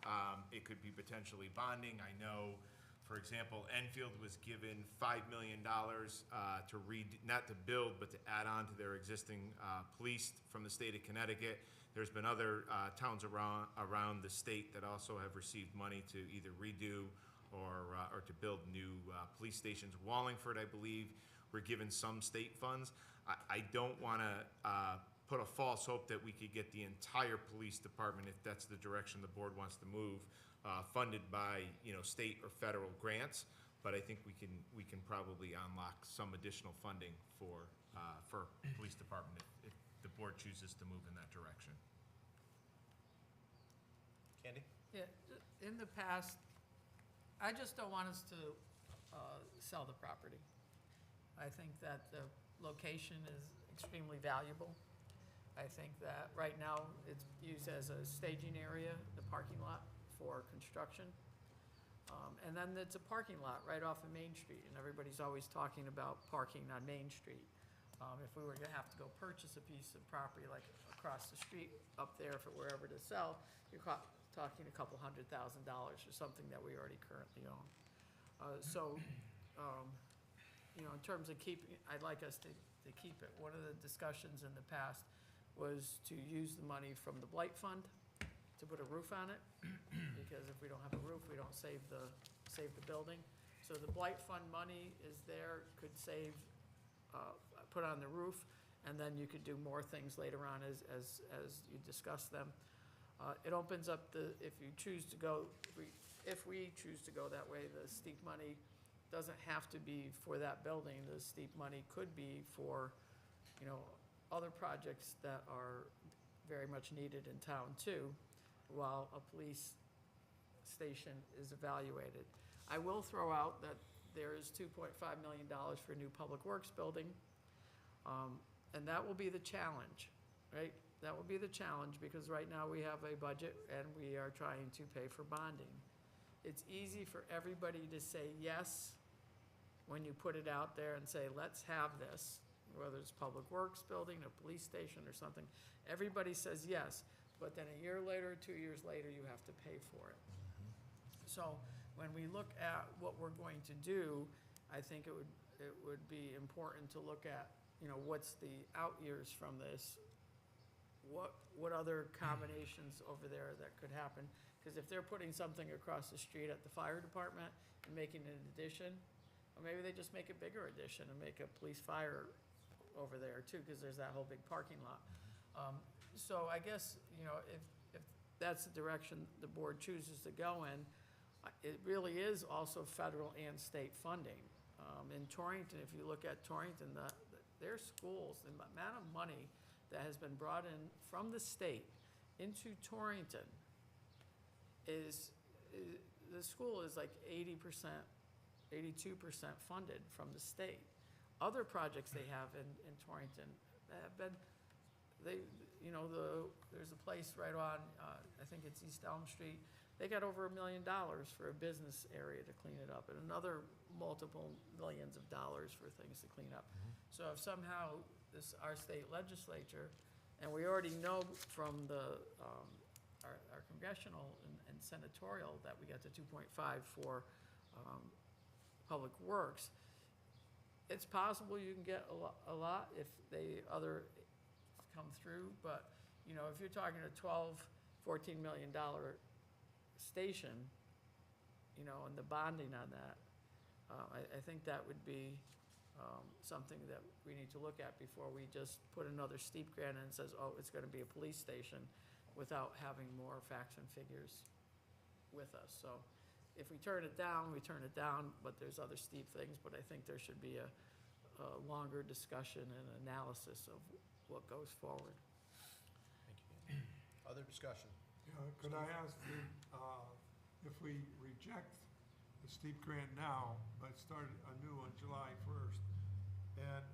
It could be potentially bonding. I know, for example, Enfield was given $5 million to not to build, but to add on to their existing police from the state of Connecticut. There's been other towns around the state that also have received money to either redo or to build new police stations. Wallingford, I believe, were given some state funds. I don't want to put a false hope that we could get the entire police department, if that's the direction the board wants to move, funded by, state or federal grants. But I think we can probably unlock some additional funding for police department if the board chooses to move in that direction. Candy? Yeah, in the past, I just don't want us to sell the property. I think that the location is extremely valuable. I think that right now it's used as a staging area, the parking lot for construction. And then it's a parking lot right off of Main Street, and everybody's always talking about parking on Main Street. If we were gonna have to go purchase a piece of property like across the street up there, if it were ever to sell, you're talking a couple $100,000 for something that we already currently own. In terms of keeping, I'd like us to keep it. One of the discussions in the past was to use the money from the blight fund to put a roof on it, because if we don't have a roof, we don't save the building. So the blight fund money is there, could save, put on the roof, and then you could do more things later on as you discuss them. It opens up if we choose to go that way, the steep money doesn't have to be for that building. The steep money could be for, other projects that are very much needed in town too, while a police station is evaluated. I will throw out that there is $2.5 million for a new public works building, and that will be the challenge, right? That will be the challenge, because right now we have a budget and we are trying to pay for bonding. It's easy for everybody to say yes when you put it out there and say, let's have this, whether it's public works building, a police station or something. Everybody says yes, but then a year later, 2 years later, you have to pay for it. So when we look at what we're going to do, I think it would be important to look at, what's the out years from this? What other combinations over there that could happen? Because if they're putting something across the street at the fire department and making an addition, or maybe they just make a bigger addition and make a police fire over there too, because there's that whole big parking lot. So I guess, if that's the direction the board chooses to go in, it really is also federal and state funding. In Torrington, if you look at Torrington, their schools, the amount of money that has been brought in from the state into Torrington the school is like 80%, 82% funded from the state. Other projects they have in Torrington have been, there's a place right on, I think it's East Elm Street. They got over $1 million for a business area to clean it up, and another multiple millions of dollars for things to clean up. So if somehow our state legislature, and we already know from our congressional and senatorial that we got the 2.5 for public works, it's possible you can get a lot if other come through, but if you're talking a $14 million station, and the bonding on that, I think that would be something that we need to look at before we just put another steep grant in and says, oh, it's gonna be a police station, without having more facts and figures with us. So if we turn it down, we turn it down, but there's other steep things, but I think there should be a longer discussion and analysis of what goes forward. Thank you. Other discussion? Could I ask, if we reject the steep grant now, but start anew on July 1st, and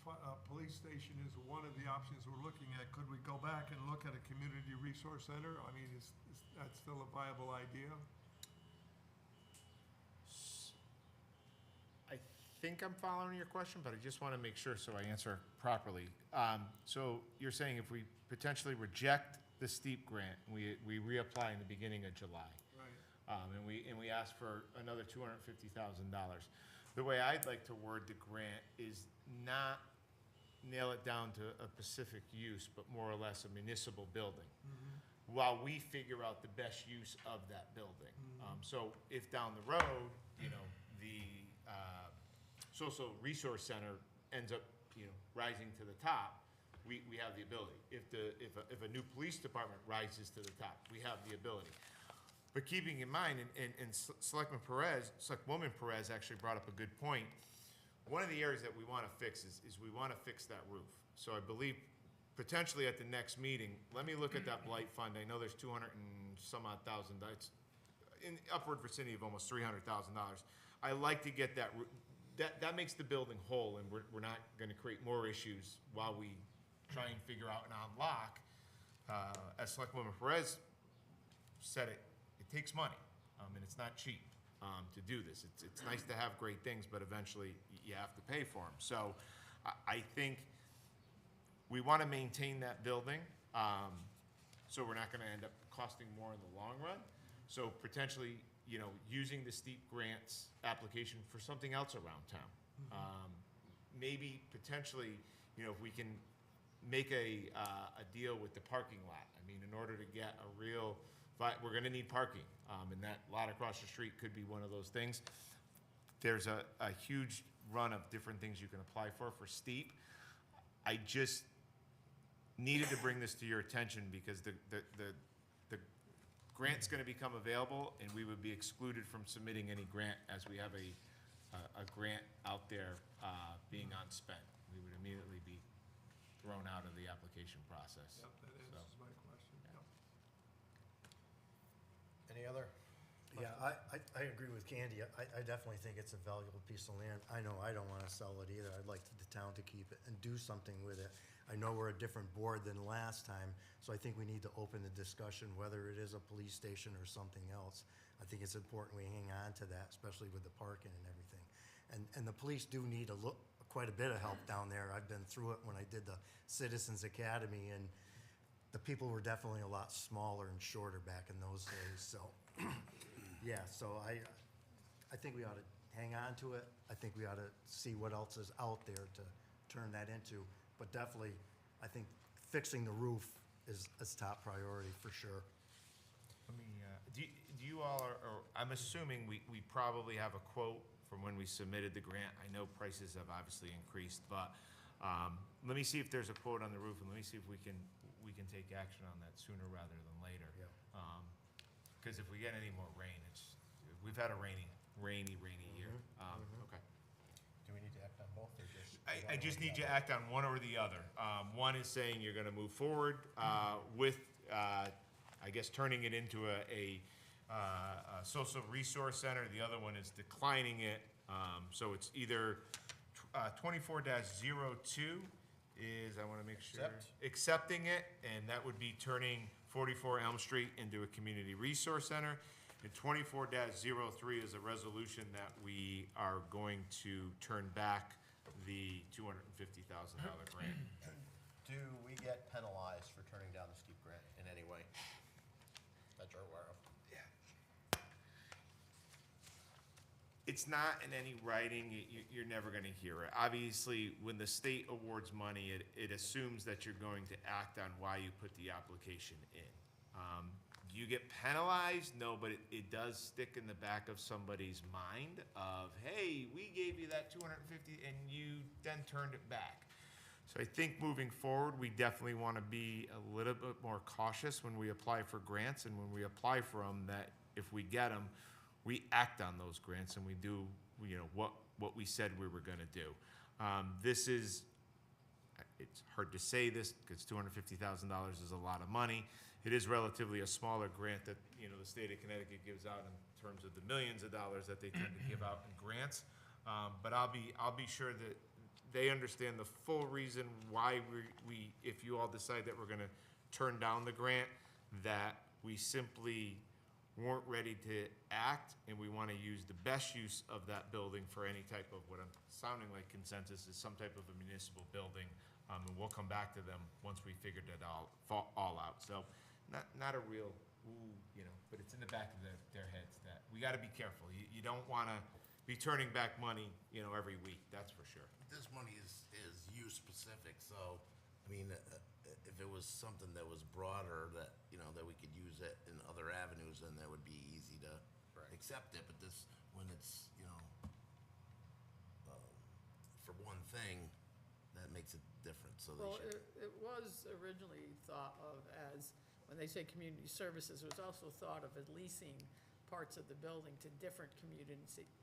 a police station is one of the options we're looking at, could we go back and look at a community resource center? I mean, is that still a viable idea? I think I'm following your question, but I just want to make sure so I answer properly. So you're saying if we potentially reject the steep grant, we reapply in the beginning of July. Right. And we ask for another $250,000. The way I'd like to word the grant is not nail it down to a specific use, but more or less a municipal building, while we figure out the best use of that building. So if down the road, the social resource center ends up, rising to the top, we have the ability. If a new police department rises to the top, we have the ability. But keeping in mind, and Selectwoman Perez actually brought up a good point. One of the areas that we want to fix is we want to fix that roof. So I believe potentially at the next meeting, let me look at that blight fund. I know there's 200 and some odd thousand, it's in upward vicinity of almost $300,000. I like to get that, that makes the building whole, and we're not gonna create more issues while we try and figure out and unlock. As Selectwoman Perez said, it takes money, and it's not cheap to do this. It's nice to have great things, but eventually you have to pay for them. So I think we want to maintain that building, so we're not going to end up costing more in the long run. So potentially, using the steep grants application for something else around town. Maybe potentially, if we can make a deal with the parking lot. I mean, in order to get a real, we're going to need parking, and that lot across the street could be one of those things. There's a huge run of different things you can apply for steep. I just needed to bring this to your attention because the grant's going to become available, and we would be excluded from submitting any grant as we have a grant out there being unspent. We would immediately be thrown out of the application process. Yep, that answers my question, yep. Any other? Yeah, I agree with Candy. I definitely think it's a valuable piece of land. I know I don't want to sell it either. I'd like the town to keep it and do something with it. I know we're a different board than last time, so I think we need to open the discussion, whether it is a police station or something else. I think it's important we hang on to that, especially with the parking and everything. And the police do need quite a bit of help down there. I've been through it when I did the Citizens Academy, and the people were definitely a lot smaller and shorter back in those days, so. Yeah, so I think we ought to hang on to it. I think we ought to see what else is out there to turn that into. But definitely, I think fixing the roof is top priority for sure. Let me, do you all I'm assuming we probably have a quote from when we submitted the grant. I know prices have obviously increased, but let me see if there's a quote on the roof, and let me see if we can take action on that sooner rather than later. Yeah. Because if we get any more rain, we've had a rainy year. Okay. Do we need to act on both or just? I just need you to act on one or the other. One is saying you're gonna move forward with, I guess, turning it into a social resource center. The other one is declining it. So it's either 24-02 is, I wanna make sure. Accepting it, and that would be turning 44 Elm Street into a community resource center. And 24-03 is a resolution that we are going to turn back the $250,000 grant. Do we get penalized for turning down the steep grant in any way that you're aware of? It's not in any writing, you're never gonna hear it. Obviously, when the state awards money, it assumes that you're going to act on why you put the application in. Do you get penalized? No, but it does stick in the back of somebody's mind of, hey, we gave you that $250 and you then turned it back. So I think moving forward, we definitely wanna be a little bit more cautious when we apply for grants, and when we apply for them, that if we get them, we act on those grants and we do, what we said we were gonna do. This is, it's hard to say this because $250,000 is a lot of money. It is relatively a smaller grant that, the state of Connecticut gives out in terms of the millions of dollars that they tend to give out in grants. But I'll be sure that they understand the full reason why we, if you all decide that we're gonna turn down the grant, that we simply weren't ready to act, and we want to use the best use of that building for any type of, what I'm sounding like consensus is some type of a municipal building, and we'll come back to them once we figured it all out. So, not a real, but it's in the back of their heads that we got to be careful. You don't want to be turning back money, every week. That's for sure. This money is use specific, so, I mean, if it was something that was broader, that, that we could use it in other avenues, then that would be easy to accept it, but this, when it's, for one thing, that makes it different, so they Well, should. it was originally thought of as, when they say community services, it was also thought of as leasing parts of the building to different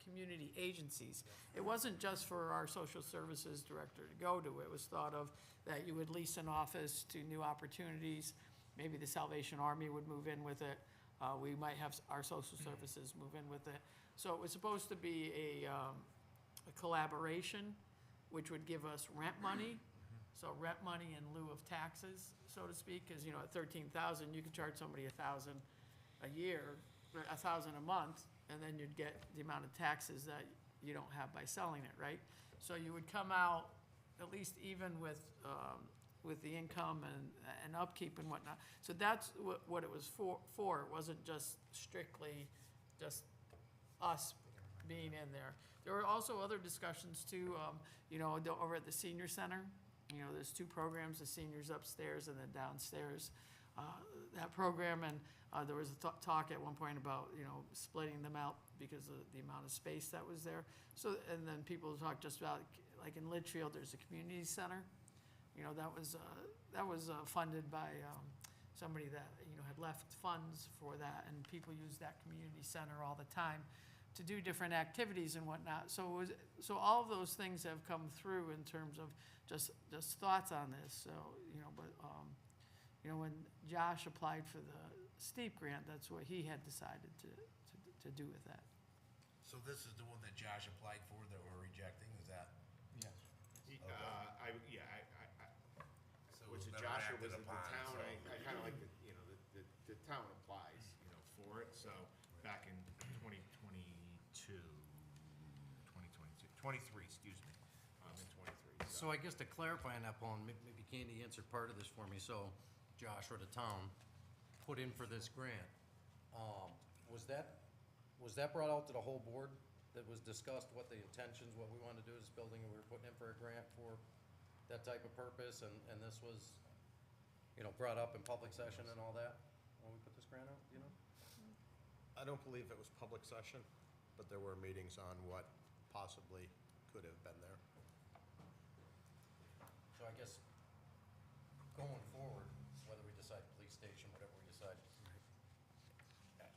community agencies. It wasn't just for our social services director to go to. It was thought of that you would lease an office to new opportunities. Maybe the Salvation Army would move in with it. We might have our social services move in with it. So it was supposed to be a collaboration, which would give us rent money. So rent money in lieu of taxes, so to speak, because, you know, at 13,000, you could charge somebody 1,000 a year, or 1,000 a month, and then you'd get the amount of taxes that you don't have by selling it, right? So you would come out, at least even with the income and upkeep and whatnot. So that's what it was for. It wasn't just strictly just us being in there. There were also other discussions too, you know, over at the senior center. You know, there's two programs, the seniors upstairs and then downstairs. That program, and there was a talk at one point about, you know, splitting them out because of the amount of space that was there. So, and then people talk just about, like in Litchfield, there's a community center. You know, that was funded by somebody that, you know, had left funds for that, and people use that community center all the time to do different activities and whatnot. So all of those things have come through in terms of just thoughts on this. So, you know, but, you know, when Josh applied for the steep grant, that's what he had decided to do with that. So this is the one that Josh applied for that we're rejecting, is that? Yeah, So was it never Josh or acted was it the upon, town? so- I kind of like the, you know, the town applies, you know, for it, so back in 23, excuse me, in 23. So I guess to clarify on that, Paul, and maybe Candy answered part of this for me, so Josh or the town put in for this grant. Was that brought out to the whole board, that was discussed, what the intentions, what we wanted to do with this building, and we were putting in for a grant for that type of purpose, and this was, you know, brought up in public session and all that, when we put this grant out, you know? I don't believe it was public session, but there were meetings on what possibly could have been there. So I guess going forward, whether we decide police station, whatever we decide,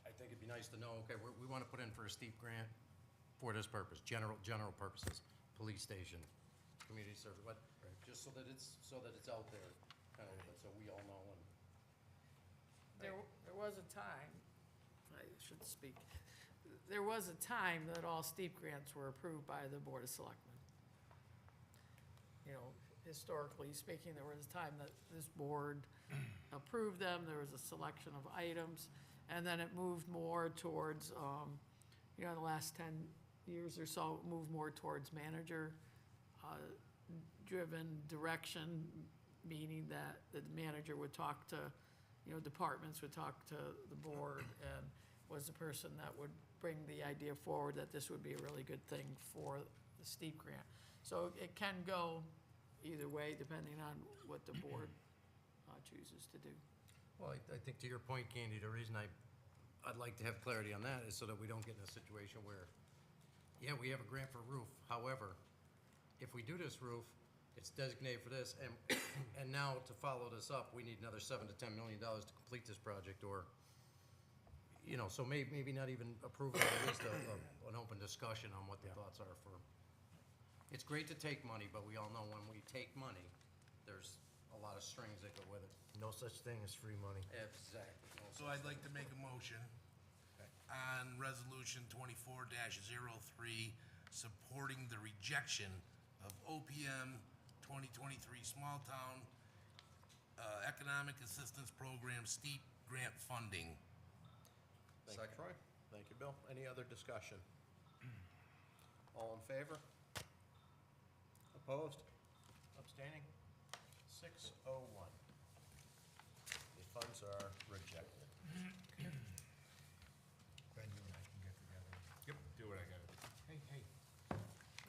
I think it'd be nice to know, okay, we want to put in for a steep grant for this purpose, general purposes, police station, community service, what, just so that it's out there, kind of, so we all know. And There was a time, I should speak, there was a time that all steep grants were approved by the Board of Selectmen. You know, historically speaking, there was a time that this board approved them, there was a selection of items, and then it moved more towards, you know, the last 10 years or so, it moved more towards manager driven direction, meaning that the manager would talk to, you know, departments would talk to the board, and was the person that would bring the idea forward that this would be a really good thing for the steep grant. So it can go either way, depending on what the board chooses to do. Well, I think to your point, Candy, the reason I'd like to have clarity on that is so that we don't get in a situation where, yeah, we have a grant for roof, however, if we do this roof, it's designated for this, and now to follow this up, we need another $7 to $10 million to complete this project, or, you know, so maybe not even approve it, at least an open discussion on what the thoughts are for. It's great to take money, but we all know when we take money, there's a lot of strings that go with it. No such thing as free money. Exactly. So I'd like to make a motion on resolution 24-03, supporting the rejection of OPM 2023 Small Town Economic Assistance Program steep grant funding. Thank you, Troy. Thank you, Bill. Any other discussion? All in favor? Opposed? Abstaining? 601. The funds are rejected. Then you and I can get together. Yep, do what I gotta do. Hey.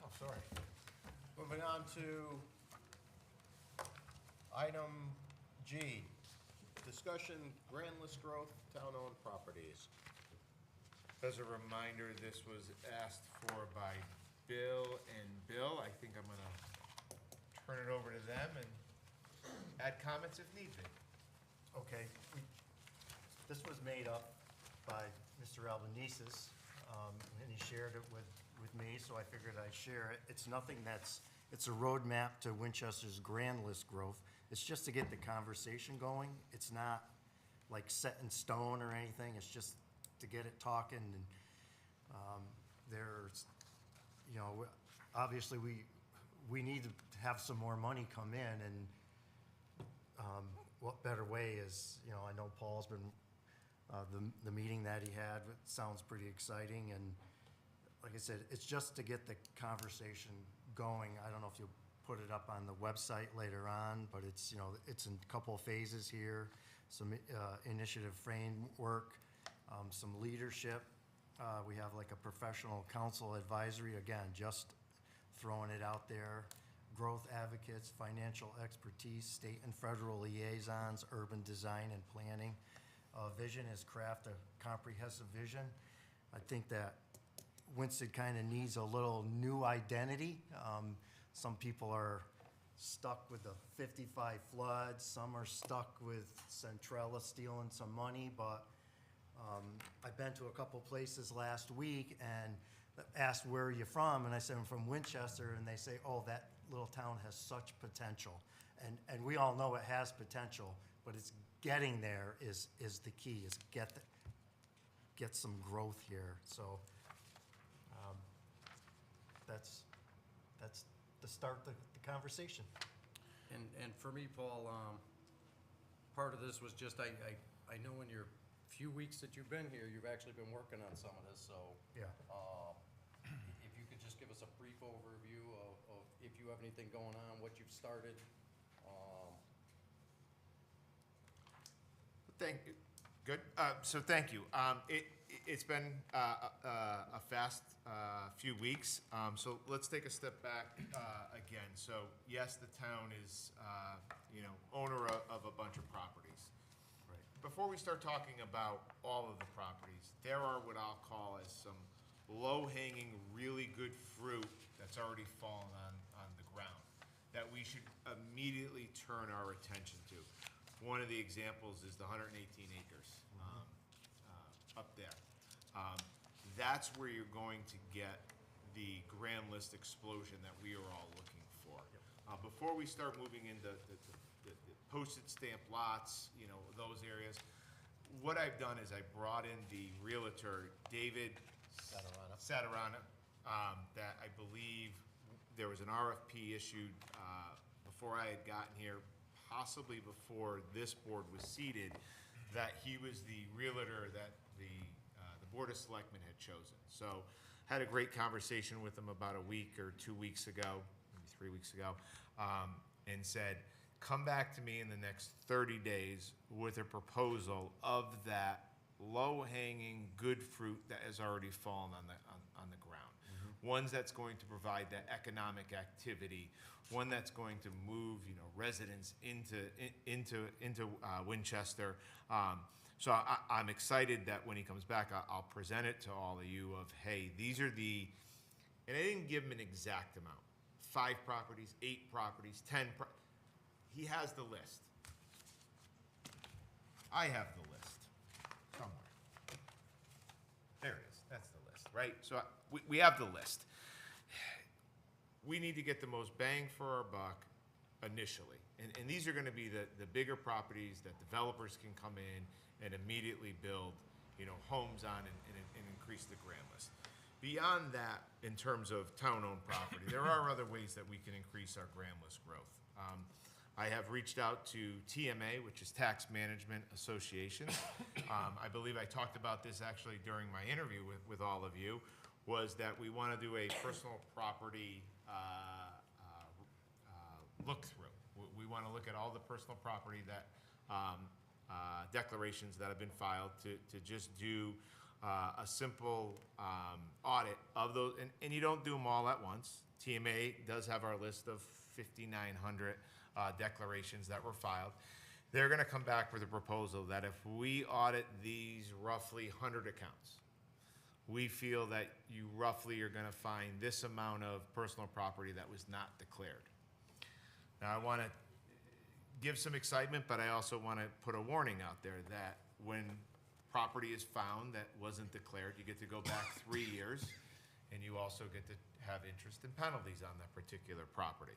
Oh, sorry. Moving on to item G, discussion grand list growth, town-owned properties. As a reminder, this was asked for by Bill, and Bill, I think I'm gonna turn it over to them and add comments if need be. Okay, this was made up by Mr. Albanese, and he shared it with me, so I figured I'd share it. It's nothing it's a roadmap to Winchester's grand list growth. It's just to get the conversation going. It's not like set in stone or anything, it's just to get it talking, and, there's, you know, obviously, we need to have some more money come in, and, what better way is, you know, I know Paul's been, the meeting that he had, it sounds pretty exciting, and like I said, it's just to get the conversation going. I don't know if you'll put it up on the website later on, but it's, you know, it's in a couple of phases here, some initiative framework, some leadership. We have like a professional council advisory, again, just throwing it out there. Growth advocates, financial expertise, state and federal liaisons, urban design and planning. Vision is craft a comprehensive vision. I think that Winston kind of needs a little new identity. Some people are stuck with the 55 floods, some are stuck with Centrella stealing some money, but I've been to a couple places last week and asked, where are you from? And I said, I'm from Winchester, and they say, oh, that little town has such potential. And we all know it has potential, but it's getting there is the key, is get some growth here. So that's to start the conversation. And for me, Paul, part of this was just, I know in your few weeks that you've been here, you've actually been working on some of this, so. Yeah. If you could just give us a brief overview of if you have anything going on, what you've started. Thank you. Good. So thank you. It's been a fast few weeks. So let's take a step back again. So yes, the town is owner of a bunch of properties. Right. Before we start talking about all of the properties, there are what I'll call as some low-hanging, really good fruit that's already fallen on the ground that we should immediately turn our attention to. One of the examples is the 118 acres up there. That's where you're going to get the grand list explosion that we are all looking for. Before we start moving into the postage stamp lots, those areas, what I've done is I brought in the realtor, David Satarana, that I believe there was an RFP issued before I had gotten here, possibly before this board was seated, that he was the realtor that the Board of Selectmen had chosen. So had a great conversation with him about a week or 2 weeks ago, maybe 3 weeks ago, and said, come back to me in the next 30 days with a proposal of that low-hanging good fruit that has already fallen on the ground. Mm-hmm. Ones that's going to provide that economic activity, one that's going to move, residents into Winchester. So I'm excited that when he comes back, I'll present it to all of you of, hey, these are the, and I didn't give him an exact amount. 5 properties, 8 properties, 10. He has the list. I have the list somewhere. There it is. That's the list, right? So we have the list. We need to get the most bang for our buck initially. And these are going to be the bigger properties that developers can come in and immediately build, homes on and increase the grand list. Beyond that, in terms of town-owned property, there are other ways that we can increase our grand list growth. I have reached out to TMA, which is Tax Management Association. I believe I talked about this actually during my interview with all of you, was that we want to do a personal property look-through. We want to look at all the personal property that declarations that have been filed to just do a simple audit of those, and you don't do them all at once. TMA does have our list of 5,900 declarations that were filed. They're going to come back with a proposal that if we audit these roughly 100 accounts, we feel that you roughly are going to find this amount of personal property that was not declared. Now, I want to give some excitement, but I also want to put a warning out there that when property is found that wasn't declared, you get to go back 3 years, and you also get to have interest and penalties on that particular property.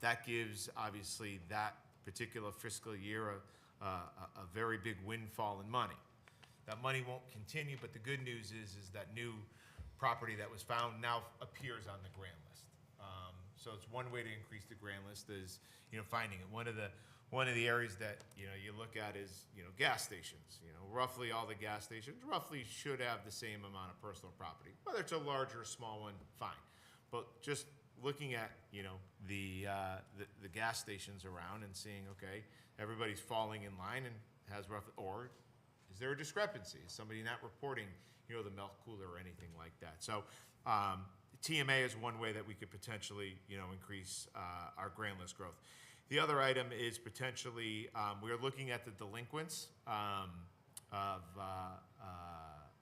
That gives, obviously, that particular fiscal year a very big windfall in money. That money won't continue, but the good news is that new property that was found now appears on the grand list. So it's one way to increase the grand list is, finding it. One of the areas that, you look at is, gas stations. Roughly all the gas stations roughly should have the same amount of personal property. Whether it's a large or a small one, fine. But just looking at, the gas stations around and seeing, okay, everybody's falling in line and has roughly, or is there a discrepancy? Is somebody not reporting, the milk cooler or anything like that? So, TMA is one way that we could potentially, increase our grand list growth. The other item is potentially, we're looking at the delinquents of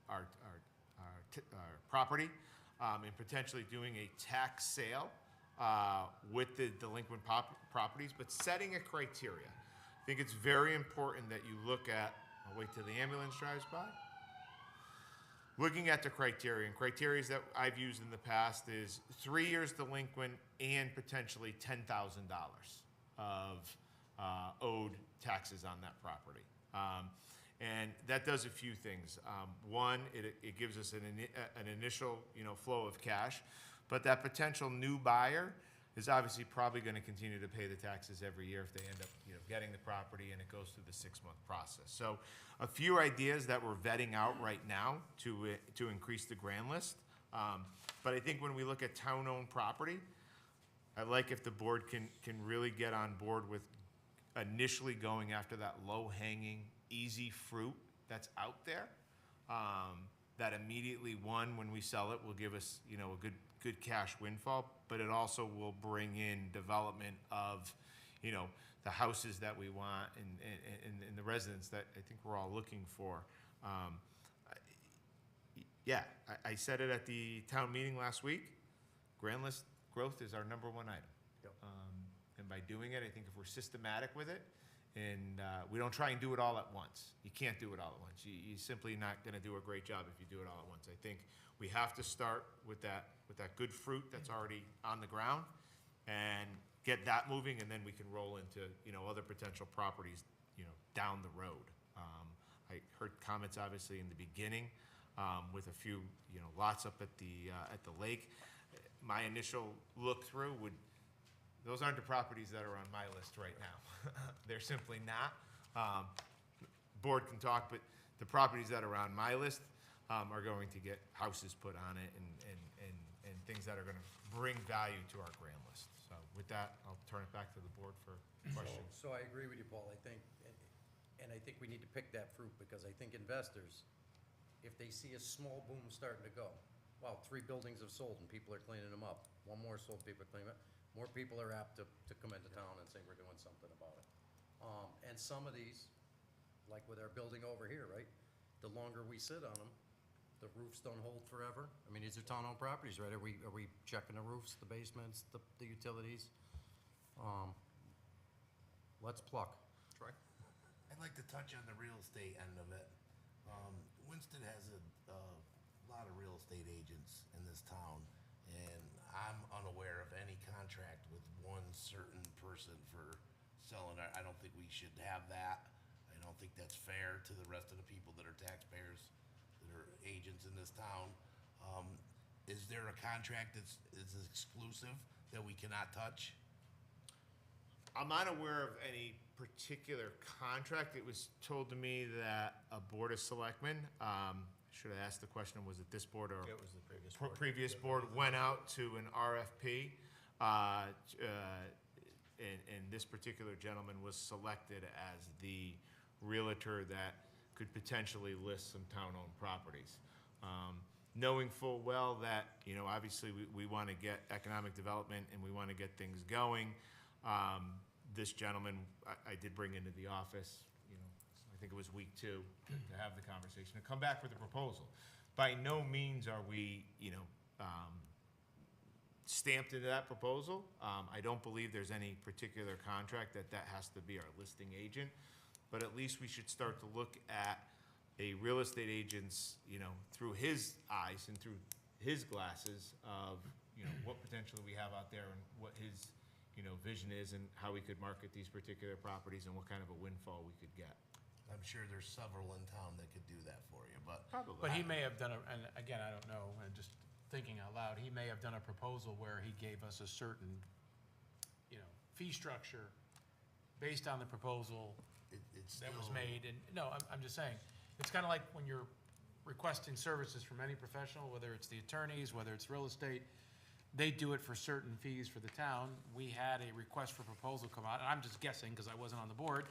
our property and potentially doing a tax sale with the delinquent properties, but setting a criteria. I think it's very important that you look at, I'll wait till the ambulance drives by. Looking at the criteria, and criteria that I've used in the past is 3 years delinquent and potentially $10,000 of owed taxes on that property. And that does a few things. One, it gives us an initial, flow of cash, but that potential new buyer is obviously probably going to continue to pay the taxes every year if they end up, getting the property and it goes through the 6-month process. So a few ideas that we're vetting out right now to increase the grand list. But I think when we look at town-owned property, I like if the board can really get on board with initially going after that low-hanging, easy fruit that's out there. That immediately, one, when we sell it, will give us, a good cash windfall, but it also will bring in development of, the houses that we want and the residents that I think we're all looking for. I said it at the town meeting last week. Grand list growth is our #1 item. Yep. And by doing it, I think if we're systematic with it, and we don't try and do it all at once. You can't do it all at once. You're simply not going to do a great job if you do it all at once. I think we have to start with that good fruit that's already on the ground and get that moving, and then we can roll into, other potential properties, down the road. I heard comments obviously in the beginning with a few, lots up at the lake. My initial look through those aren't the properties that are on my list right now. They're simply not. Board can talk, but the properties that are on my list are going to get houses put on it and things that are going to bring value to our grand list. So with that, I'll turn it back to the board for questions. So I agree with you, Paul. I think, and I think we need to pick that fruit, because I think investors, if they see a small boom starting to go, wow, 3 buildings have sold and people are cleaning them up. 1 more sold, people are cleaning it. More people are apt to come into town and say we're doing something about it. And some of these, like with our building over here, right? The longer we sit on them, the roofs don't hold forever. I mean, these are town-owned properties, right? Are we checking the roofs, the basements, the utilities? Let's pluck. Troy? I'd like to touch on the real estate end of it. Winston has a lot of real estate agents in this town, and I'm unaware of any contract with one certain person for selling. I don't think we should have that. I don't think that's fair to the rest of the people that are taxpayers, that are agents in this town. Is there a contract that's exclusive that we cannot touch? I'm not aware of any particular contract. It was told to me that a board of selectmen, should have asked the question, was it this board or? It was the previous board. Previous board went out to an RFP, and this particular gentleman was selected as the realtor that could potentially list some town-owned properties. Knowing full well that, obviously we want to get economic development and we want to get things going. This gentleman, I did bring into the office, I think it was week 2, to have the conversation and come back with a proposal. By no means are we, stamped into that proposal. I don't believe there's any particular contract that has to be our listing agent, but at least we should start to look at a real estate agent's, through his eyes and through his glasses of, what potentially we have out there and what his, vision is and how we could market these particular properties and what kind of a windfall we could get. I'm sure there's several in town that could do that for you, but. Probably. But he may have done and again, I don't know, and just thinking out loud, he may have done a proposal where he gave us a certain, fee structure based on the proposal It's that was still- made, and, no, I'm just saying, it's kind of like when you're requesting services from any professional, whether it's the attorneys, whether it's real estate, they do it for certain fees for the town. We had a request for proposal come out, and I'm just guessing, because I wasn't on the board,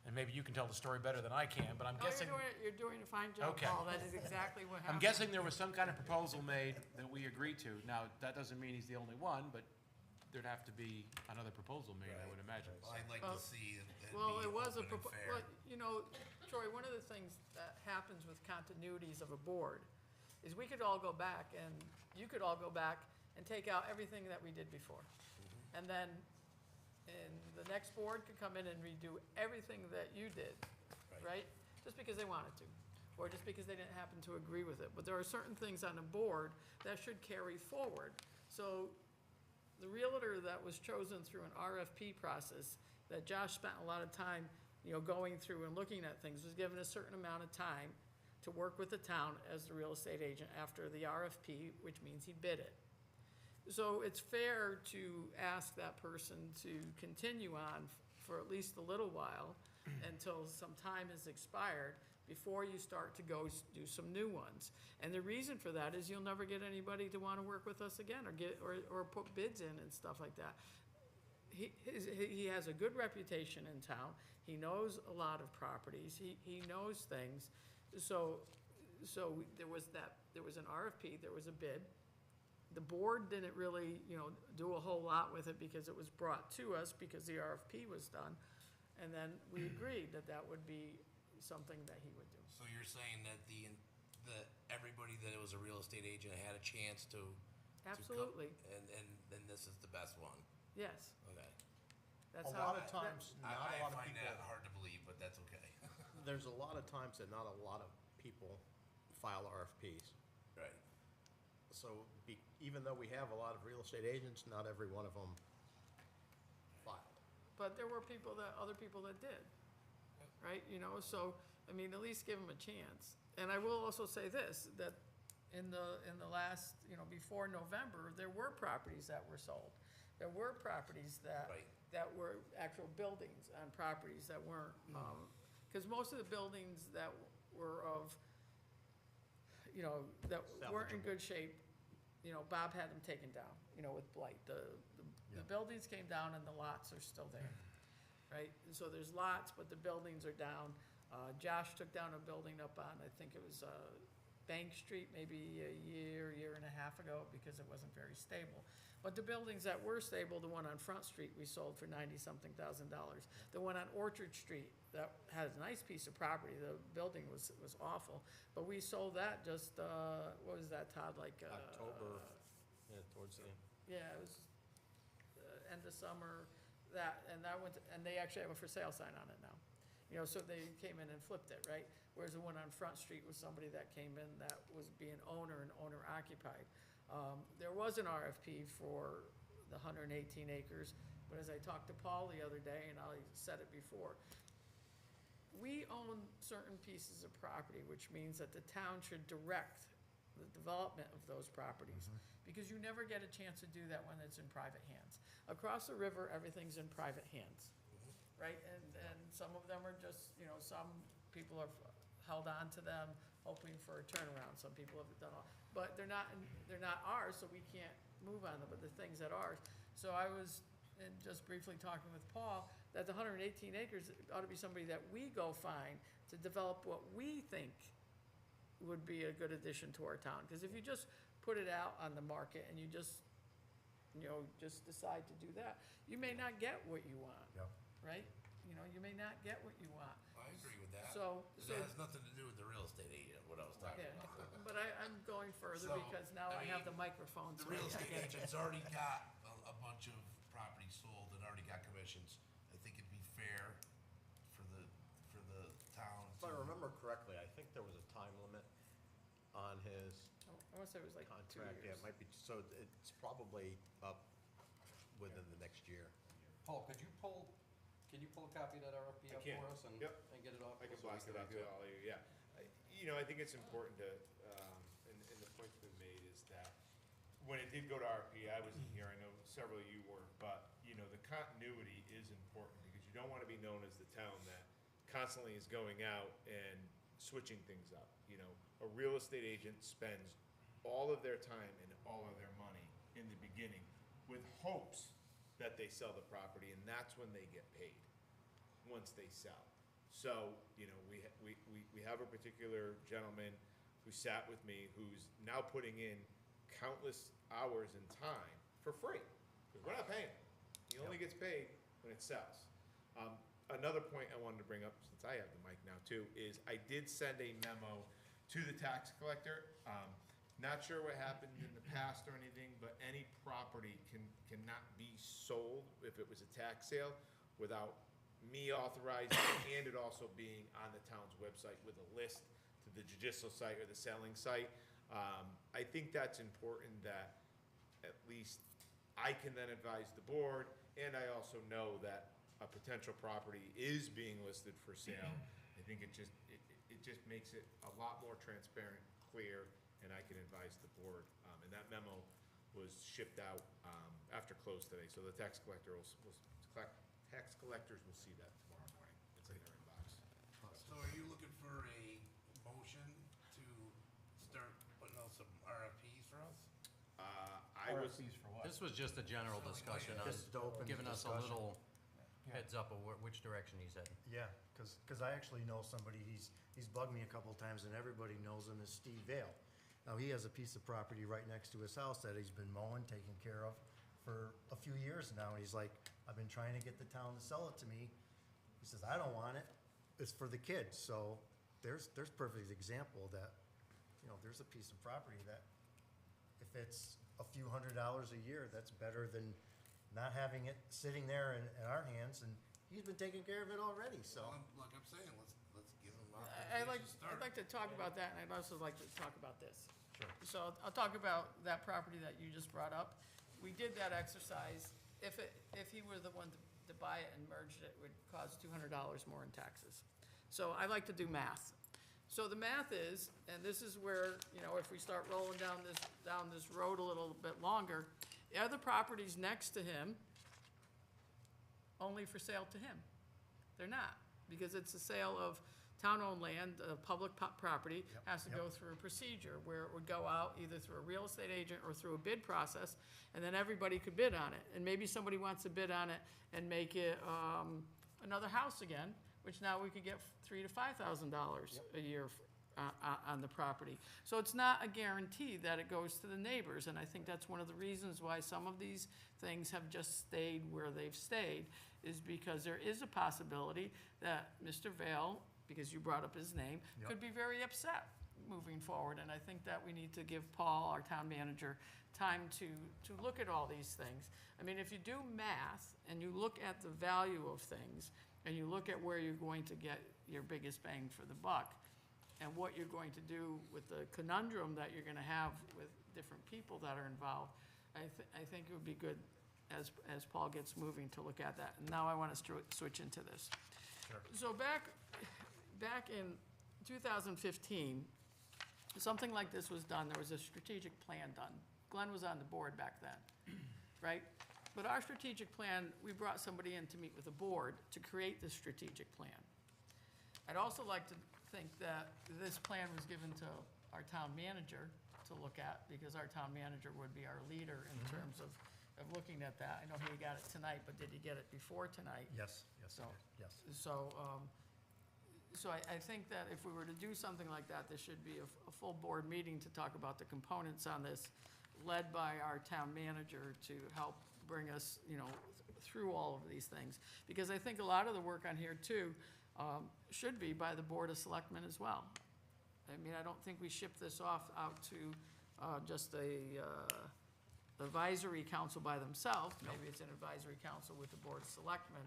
and maybe you can tell the story better than I can, but I'm No, guessing. you're doing a fine job, Okay. Paul, that is exactly what happened. I'm guessing there was some kind of proposal made that we agreed to. Now, that doesn't mean he's the only one, but there'd have to be another proposal made, I would imagine. I'd like to see it be Well, it was a, open and fair. Troy, one of the things that happens with continuities of a board is we could all go back and you could all go back and take out everything that we did before. And then, the next board could come in and redo everything that you did, right? Just because they wanted to, or just because they didn't happen to agree with it. But there are certain things on a board that should carry forward. So the realtor that was chosen through an RFP process, that Josh spent a lot of time, going through and looking at things, was given a certain amount of time to work with the town as the real estate agent after the RFP, which means he bid it. So it's fair to ask that person to continue on for at least a little while until some time has expired before you start to go do some new ones. And the reason for that is you'll never get anybody to want to work with us again or put bids in and stuff like that. He has a good reputation in town. He knows a lot of properties. He knows things. So there was an RFP, there was a bid. The board didn't really, do a whole lot with it because it was brought to us because the RFP was done. And then we agreed that would be something that he would do. So you're saying that that everybody that was a real estate agent had a chance to. Absolutely. And then this is the best one. Yes. Okay. That's A how. lot of times, not a lot of I find people, that hard to believe, but that's okay. there's a lot of times that not a lot of people file RFPs. Right. So even though we have a lot of real estate agents, not every one of them filed. But there were other people that did, right? So, at least give them a chance. And I will also say this, that in the last, before November, there were properties that were sold. There were properties that were actual buildings on properties that weren't, because most of the buildings that were that weren't in good shape, Bob had them taken down, with blight. The buildings came down and the lots are still there, right? And so there's lots, but the buildings are down. Josh took down a building up on, I think it was, Bank Street, maybe a year and a half ago, because it wasn't very stable. But the buildings that were stable, the one on Front Street, we sold for $90-something thousand. The one on Orchard Street, that had a nice piece of property, the building was awful, but we sold that just, what was that, Todd, like? October, towards the end. Yeah, it was end of summer, and they actually have a for sale sign on it now. So they came in and flipped it, right? Whereas the one on Front Street was somebody that came in that was being owner occupied. There was an RFP for the 118 acres, but as I talked to Paul the other day, and I said it before, we own certain pieces of property, which means that the town should direct the development of those properties, because you never get a chance to do that when it's in private hands. Across the river, everything's in private hands, right? And some of them are just, some people have held on to them, hoping for a turnaround. Some people have done all, but they're not ours, so we can't move on them, but the things that are ours. So I was, and just briefly talking with Paul, that the 118 acres ought to be somebody that we go find to develop what we think would be a good addition to our town. Because if you just put it out on the market and you just decide to do that, you may not get what you want. Yep. Right? You may not get what you want. I agree with that. So That has nothing to do with the real estate agent, what I was talking Yeah, about. but I'm going further So, because now I have the mean, microphone. The so real I estate get you. agent's already got a bunch of properties sold and already got commissions. I think it'd be fair for the town If I to. remember correctly, I think there was a time limit on his I want to say it was like 2 contract. Yeah, years. it might be, so it's probably up within the next year. Paul, can you pull a copy of that RFP I up can. for us and Yep. get it off? I can so we blast it out to review all of you, yeah. I think it's important to, and the point's been made, is that when it did go to RFP, I wasn't here, I know several of you weren't, but, the continuity is important, because you don't want to be known as the town that constantly is going out and switching things up. A real estate agent spends all of their time and all of their money in the beginning with hopes that they sell the property, and that's when they get paid, once they sell. So, we have a particular gentleman who sat with me, who's now putting in countless hours and time for free, because we're not paying him. He only gets paid when it sells. Another point I wanted to bring up, since I have the mic now too, is I did send a memo to the tax collector. Not sure what happened in the past or anything, but any property cannot be sold if it was a tax sale without me authorizing it, and it also being on the town's website with a list to the judicial site or the selling site. I think that's important, that at least I can then advise the board, and I also know that a potential property is being listed for sale. I think it just makes it a lot more transparent, clear, and I can advise the board. And that memo was shipped out after close today, so the tax collectors will see that tomorrow morning. It's in their inbox. So are you looking for a motion to start putting out some RFPs for us? I was, RFPs for what? This was just a general discussion on Just to open giving us a discussion. little heads up of which direction he's heading. Yeah, because I actually know somebody, he's bugged me a couple of times, and everybody knows him as Steve Vale. Now, he has a piece of property right next to his house that he's been mowing, taking care of for a few years now, and he's like, I've been trying to get the town to sell it to me. He says, I don't want it, it's for the kids. So there's perfect example that, there's a piece of property that if it's a few $100s a year, that's better than not having it sitting there in our hands, and he's been taking care of it already, so. Well, like I'm saying, let's give them I'd authorization to start. like to talk about that, and I'd also like to talk about this. Sure. So I'll talk about that property that you just brought up. We did that exercise. If he were the one to buy it and merged it, it would cost $200 more in taxes. So I like to do math. So the math is, and this is where, if we start rolling down this road a little bit longer, the other properties next to him, only for sale to him. They're not, because it's a sale of town-owned land, public property, has to go through a procedure where it would go out either through a real estate agent or through a bid process, and then everybody could bid on it. And maybe somebody wants to bid on it and make it another house again, which now we could get $3,000 to $5,000 a year on the property. So it's not a guarantee that it goes to the neighbors, and I think that's one of the reasons why some of these things have just stayed where they've stayed, is because there is a possibility that Mr. Vale, because you brought up his name, could be very upset moving forward. And I think that we need to give Paul, our town manager, time to look at all these things. I mean, if you do math and you look at the value of things and you look at where you're going to get your biggest bang for the buck and what you're going to do with the conundrum that you're gonna have with different people that are involved, I think it would be good as Paul gets moving to look at that. And now I want to switch into this. Sure. So back in 2015, something like this was done. There was a strategic plan done. Glenn was on the board back then, right? But our strategic plan, we brought somebody in to meet with the board to create this strategic plan. I'd also like to think that this plan was given to our town manager to look at, because our town manager would be our leader in terms of looking at that. I know he got it tonight, but did he get it before tonight? Yes, I So- did, yes. So I think that if we were to do something like that, there should be a full board meeting to talk about the components on this, led by our town manager to help bring us, through all of these things. Because I think a lot of the work on here too, should be by the Board of Selectmen as well. I mean, I don't think we ship this off out to just a advisory council by themselves. Maybe it's an advisory council with the Board of Selectmen,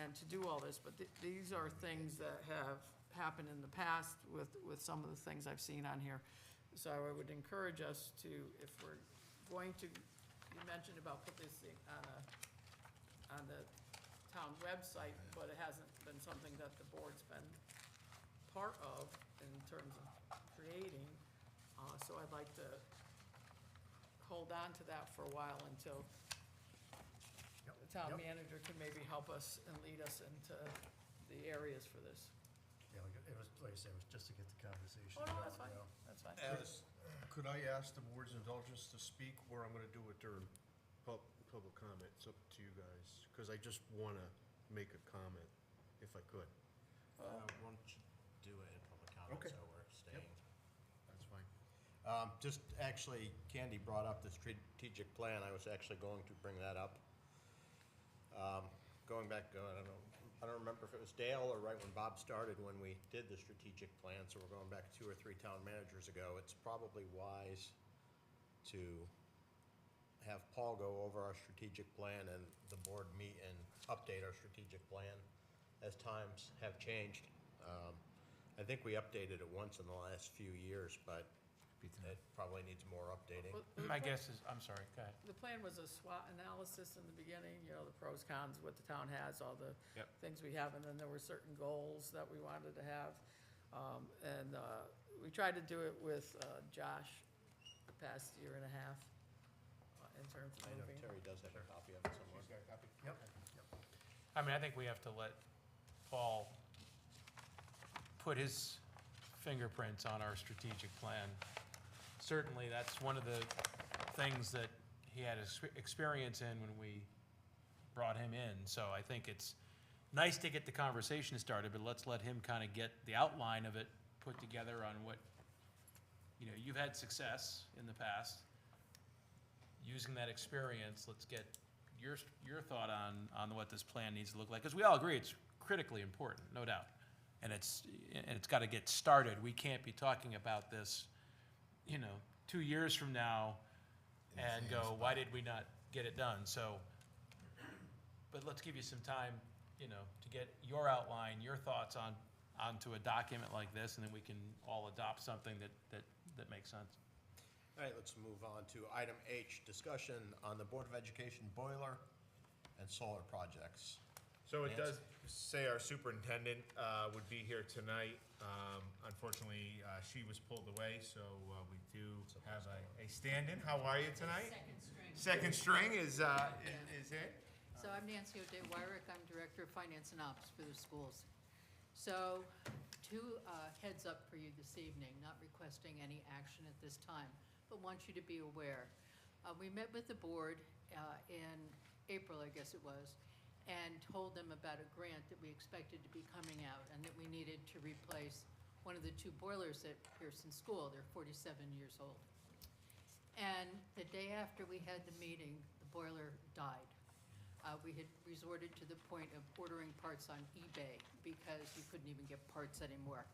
and to do all this. But these are things that have happened in the past with some of the things I've seen on here. So I would encourage us to, if we're going to, you mentioned about put this thing on the town website, but it hasn't been something that the board's been part of in terms of creating. So I'd like to hold on to that for a while until the town manager can maybe help us and lead us into the areas for this. Yeah, it was, like I said, it was just to get the conversation Oh, no, going, that's fine, you know. that's fine. Could I ask the board's indulgence to speak, or I'm gonna do it during public comment? It's up to you guys, because I just wanna make a comment, if I could. Why don't you do it in public comment, Okay. so we're staying. That's fine. Just actually, Candy brought up the strategic plan. I was actually going to bring that up. Going back, I don't remember if it was Dale or right when Bob started when we did the strategic plan, so we're going back 2 or 3 town managers ago. It's probably wise to have Paul go over our strategic plan and the board meet and update our strategic plan as times have changed. I think we updated it once in the last few years, but it probably needs more updating. My guess is, I'm sorry, go ahead. The plan was a SWOT analysis in the beginning, you know, the pros, cons, what the town has, all the Yep. things we have, and then there were certain goals that we wanted to have. We tried to do it with Josh the past year and a half in terms of I know moving. Terry does have a copy of it somewhere. Yep. I mean, I think we have to let Paul put his fingerprints on our strategic plan. Certainly, that's one of the things that he had experience in when we brought him in. So I think it's nice to get the conversation started, but let's let him kind of get the outline of it put together on what, you know, you've had success in the past. Using that experience, let's get your thought on what this plan needs to look like. Because we all agree it's critically important, no doubt. And it's got to get started. We can't be talking about this, you know, 2 years from now and go, why did we not get it done? So, but let's give you some time, you know, to get your outline, your thoughts onto a document like this, and then we can all adopt something that makes sense. All right, let's move on to item H, discussion on the Board of Education boiler and solar projects. So it Nancy? does say our superintendent would be here tonight. Unfortunately, she was pulled away, so we do have a stand-in. How are you tonight? Second string. Second string is it? So I'm Nancy O'Day Wyrick, I'm Director of Finance and Ops for the schools. So, two heads up for you this evening, not requesting any action at this time, but want you to be aware. We met with the board in April, I guess it was, and told them about a grant that we expected to be coming out and that we needed to replace one of the 2 boilers at Pearson School. They're 47 years old. And the day after we had the meeting, the boiler died. We had resorted to the point of ordering parts on eBay because you couldn't even get parts anymore.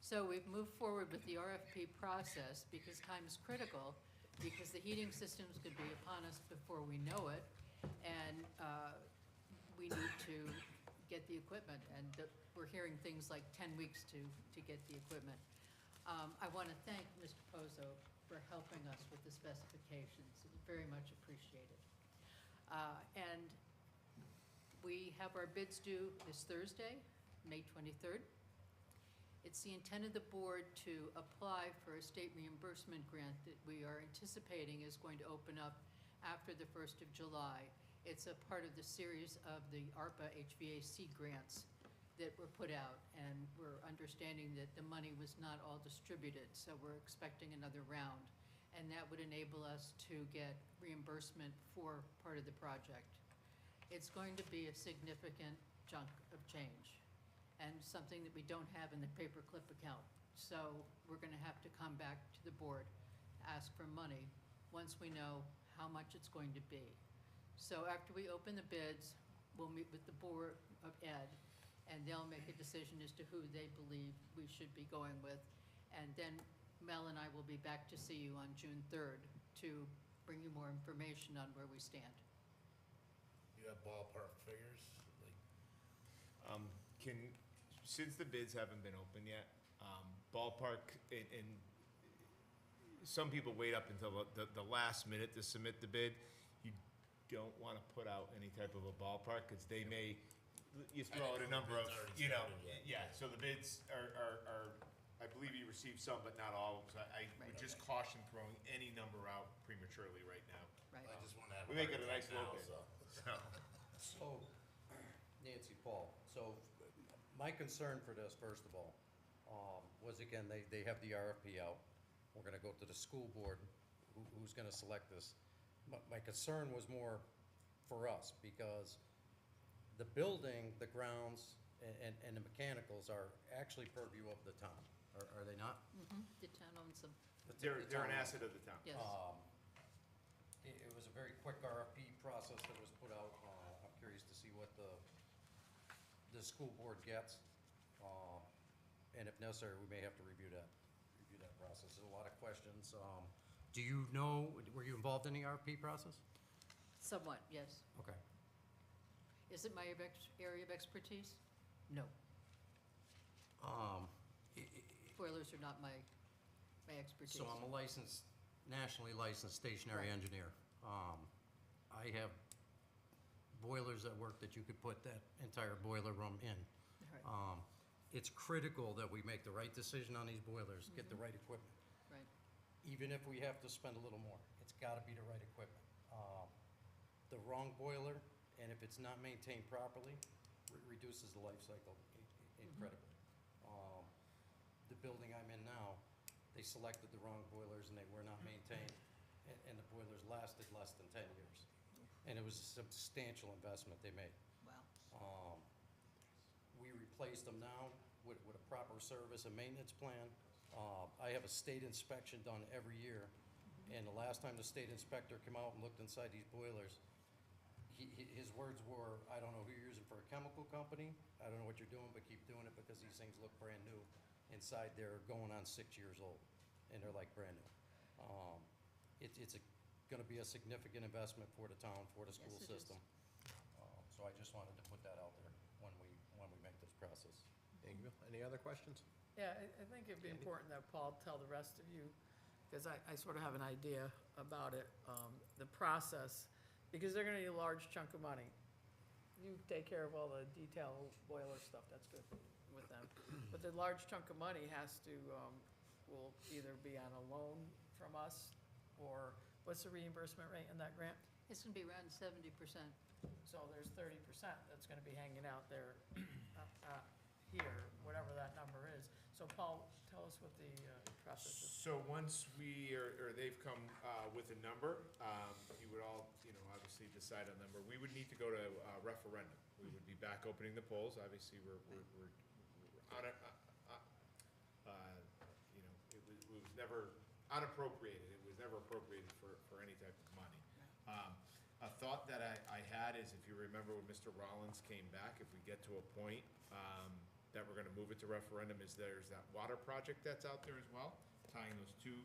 So we've moved forward with the RFP process because time is critical, because the heating systems could be upon us before we know it, and we need to get the equipment, and we're hearing things like 10 weeks to get the equipment. I want to thank Mr. Pozo for helping us with the specifications. It's very much appreciated. And we have our bids due this Thursday, May 23rd. It's the intent of the board to apply for a state reimbursement grant that we are anticipating is going to open up after the 1st of July. It's a part of the series of the ARPA HVAC grants that were put out, and we're understanding that the money was not all distributed, so we're expecting another round. And that would enable us to get reimbursement for part of the project. It's going to be a significant chunk of change and something that we don't have in the paperclip account. So we're gonna have to come back to the board, ask for money, once we know how much it's going to be. So after we open the bids, we'll meet with the Board of Ed, and they'll make a decision as to who they believe we should be going with. And then Mel and I will be back to see you on June 3rd to bring you more information on where we stand. You have ballpark figures, like, Since the bids haven't been open yet, ballpark, and some people wait up until the last minute to submit the bid. You don't want to put out any type of a ballpark, because they may, you throw out a number of, bids already you know, started yeah, yet. so the bids are, I believe you received some, but not all, so I would just caution throwing any number out prematurely right now. Right. I just wanna have. We make it a heart nice attack low now, bid. so. So, Nancy, Paul, so my concern for this, first of all, was again, they have the RFP out. We're gonna go to the school board, who's gonna select this. My concern was more for us, because the building, the grounds, and the mechanicals are actually purview of the town, are they not? The town owns them. They're The an town. asset of the town. Yes. It was a very quick RFP process that was put out. I'm curious to see what the school board gets. And if necessary, we may have to review that process. There's a lot of questions. Do you know, were you involved in the RFP process? Somewhat, yes. Okay. Is it my area of expertise? No. Boilers are not my expertise. So I'm a nationally licensed stationary Right. engineer. I have boilers at work that you could put that entire boiler room in. Right. It's critical that we make the right decision on these boilers, get the right equipment. Right. Even if we have to spend a little more, it's gotta be the right equipment. The wrong boiler, and if it's not maintained properly, reduces the life cycle incredibly. The building I'm in now, they selected the wrong boilers and they were not maintained, and the boilers lasted less than 10 years. And it was a substantial investment they made. Wow. We replaced them now with a proper service and maintenance plan. I have a state inspection done every year, and the last time the state inspector came out and looked inside these boilers, his words were, "I don't know who you're using for a chemical company, I don't know what you're doing, but keep doing it, because these things look brand new. Inside, they're going on 6 years old, and they're like brand new." It's gonna be a significant investment for the town, for the school Yes, it is. system. So I just wanted to put that out there when we make this process. Thank you. Any other questions? Yeah, I think it'd be important that Paul tell the rest of you, because I sort of have an idea about it, the process, because they're gonna need a large chunk of money. You take care of all the detail boiler stuff, that's good with them. But the large chunk of money has to, will either be on a loan from us, or what's the reimbursement rate in that grant? It's gonna be around 70%. So there's 30% that's gonna be hanging out there, here, whatever that number is. So Paul, tell us what the process is. So once we, or they've come with a number, you would all, obviously decide on number. We would need to go to referendum. We would be back opening the polls. Obviously, we're on it, it was never unappropriated. It was never appropriated for any type of money. A thought that I had is, if you remember when Mr. Rollins came back, if we get to a point that we're gonna move it to referendum, is there's that water project that's out there as well, tying those two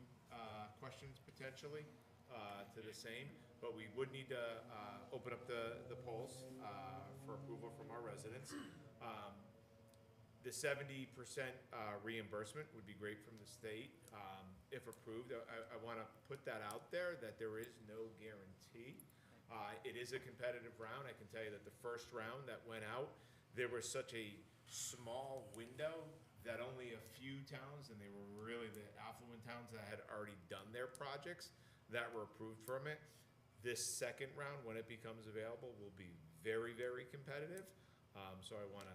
questions potentially to the same. But we would need to open up the polls for approval from our residents. The 70% reimbursement would be great from the state, if approved. I wanna put that out there, that there is no guarantee. It is a competitive round. I can tell you that the first round that went out, there was such a small window that only a few towns, and they were really the affluent towns that had already done their projects, that were approved from it. This second round, when it becomes available, will be very, very competitive. So I wanna,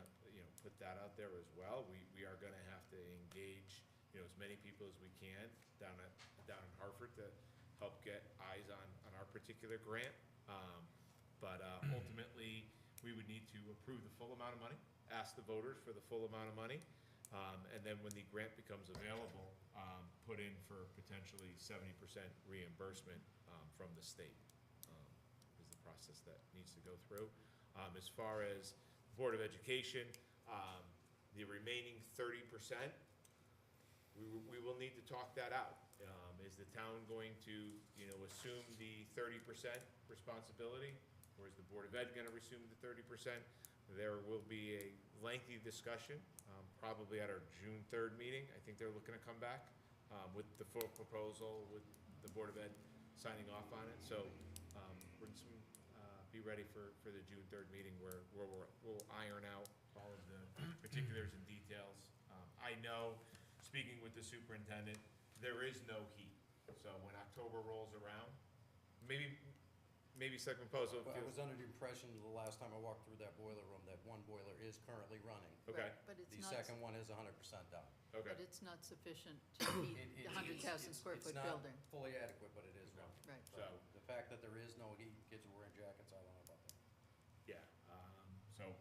put that out there as well. We are gonna have to engage, as many people as we can down in Hartford to help get eyes on our particular grant. But ultimately, we would need to approve the full amount of money, ask the voters for the full amount of money, and then when the grant becomes available, put in for potentially 70% reimbursement from the state, is the process that needs to go through. As far as Board of Education, the remaining 30%, we will need to talk that out. Is the town going to, assume the 30% responsibility? Or is the Board of Ed gonna assume the 30%? There will be a lengthy discussion, probably at our June 3rd meeting. I think they're looking to come back, with the full proposal, with the Board of Ed signing off on it. So, be ready for the June 3rd meeting where we'll iron out all of the particulars and details. I know, speaking with the superintendent, there is no heat. So when October rolls around, maybe Selectman Pozo Well, I feels, was under the impression the last time I walked through that boiler room, that one boiler is currently running. okay, Right, But it's The not, second one is 100% done. okay. but it's not sufficient to heat the 100,000 square foot building. It's not fully adequate, but it is running. Right. So, The fact that there is no heat, kids are wearing jackets, I don't know about that. yeah, so,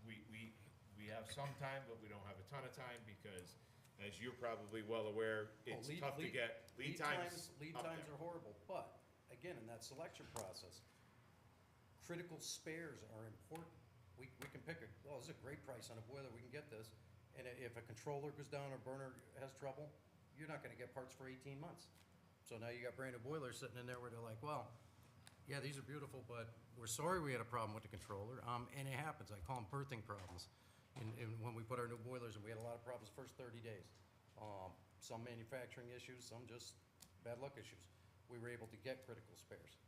we have some time, but we don't have a ton of time because, as you're probably well aware, it's lead- tough to lead- get lead times Lead up times there. are horrible, but, again, in that selection process, critical spares are important. We can pick this is a great price on a boiler, we can get this, and if a controller goes down or burner has trouble, you're not gonna get parts for 18 months. So now you got brand new boilers sitting in there where they're like, well, yeah, these are beautiful, but we're sorry we had a problem with the controller, and it happens, I call them birthing problems. And when we put our new boilers in, we had a lot of problems the first 30 days. Some manufacturing issues, some just bad luck issues. We were able to get critical spares.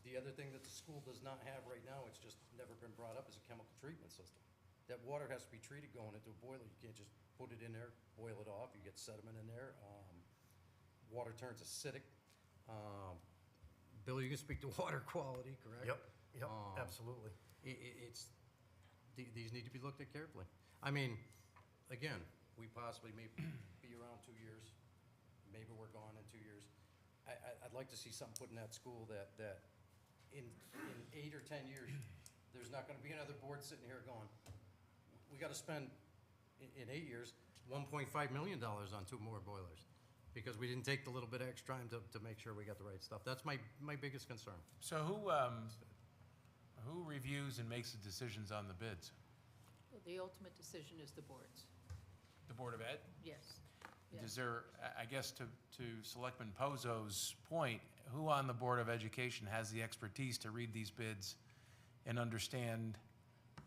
The other thing that the school does not have right now, it's just never been brought up, is a chemical treatment system. That water has to be treated going into a boiler. You can't just put it in there, boil it off, you get sediment in there. Water turns acidic. Bill, you can speak to water quality, correct? Yep, absolutely. These need to be looked at carefully. I mean, again, we possibly may be around 2 years, maybe we're gone in 2 years. I'd like to see something put in that school that in 8 or 10 years, there's not gonna be another board sitting here going, we gotta spend, in 8 years, $1.5 million on 2 more boilers, because we didn't take the little bit of extra time to make sure we got the right stuff. That's my biggest concern. So who reviews and makes the decisions on the bids? Well, the ultimate decision is the board's. The Board of Ed? Yes. Is there, I guess to Selectman Pozo's point, who on the Board of Education has the expertise to read these bids and understand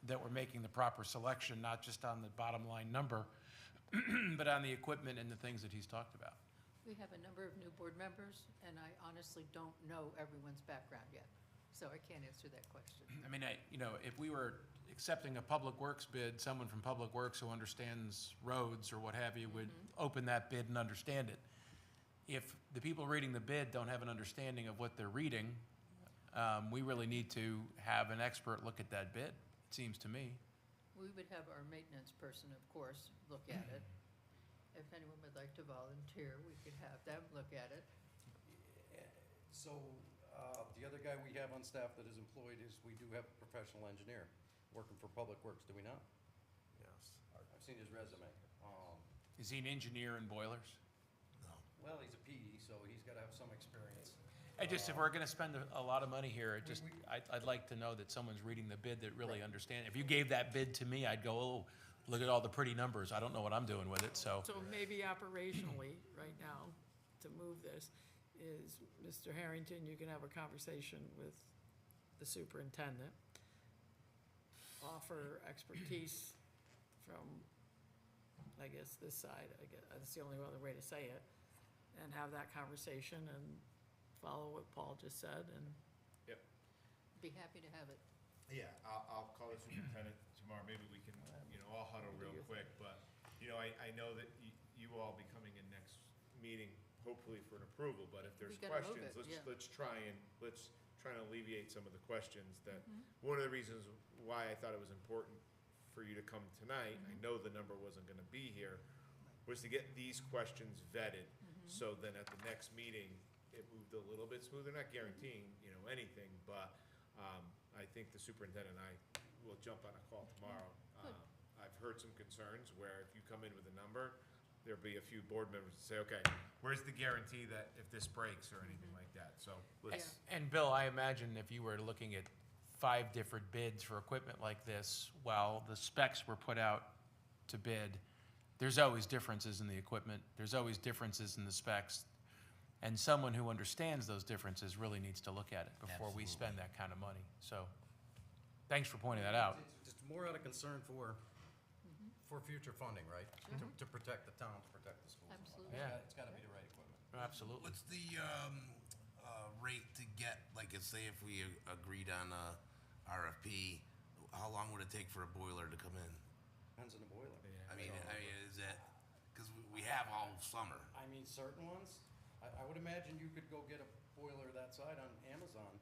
that we're making the proper selection, not just on the bottom line number, but on the equipment and the things that he's talked about? We have a number of new board members, and I honestly don't know everyone's background yet, so I can't answer that question. I mean, if we were accepting a Public Works bid, someone from Public Works who understands roads or what have you would open that bid and understand it. If the people reading the bid don't have an understanding of what they're reading, we really need to have an expert look at that bid, it seems to me. We would have our maintenance person, of course, look at it. If anyone would like to volunteer, we could have them look at it. So, the other guy we have on staff that is employed is, we do have a professional engineer working for Public Works, do we not? Yes. I've seen his resume. Is he an engineer in boilers? Well, he's a PE, so he's gotta have some experience. If we're gonna spend a lot of money here, I'd like to know that someone's reading the bid that really understands. If you gave that bid to me, I'd go, oh, look at all the pretty numbers, I don't know what I'm doing with it, so. So maybe operationally, right now, to move this, is, Mr. Harrington, you can have a conversation with the superintendent, offer expertise from, I guess, this side, I guess, that's the only other way to say it, and have that conversation and follow what Paul just said, and Yep. Be happy to have it. Yeah, I'll call the superintendent tomorrow, maybe we can, all huddle real quick, but, I know that you all be coming in next meeting, hopefully for an approval, but if there's We gotta move questions, it, yeah. let's try and alleviate some of the questions that, one of the reasons why I thought it was important for you to come tonight, I know the number wasn't gonna be here, was to get these questions vetted, so then at the next meeting, it moved a little bit smoother, not guaranteeing, anything, but, I think the superintendent and I will jump on a call tomorrow. Good. I've heard some concerns where if you come in with a number, there'll be a few board members that say, okay, where's the guarantee that if this breaks or anything like that, so let's. And Bill, I imagine if you were looking at 5 different bids for equipment like this, while the specs were put out to bid, there's always differences in the equipment, there's always differences in the specs, and someone who understands those differences really needs to look at it before we spend that kind of money. So, thanks for pointing that out. It's more out of concern for future funding, right? To protect the town, to protect the schools. Absolutely. Yeah. It's gotta be the right equipment. Absolutely. What's the rate to get, like, say if we agreed on a RFP, how long would it take for a boiler to come in? Depends on the boiler. I mean, is that, because we have all summer. I mean, certain ones, I would imagine you could go get a boiler that side on Amazon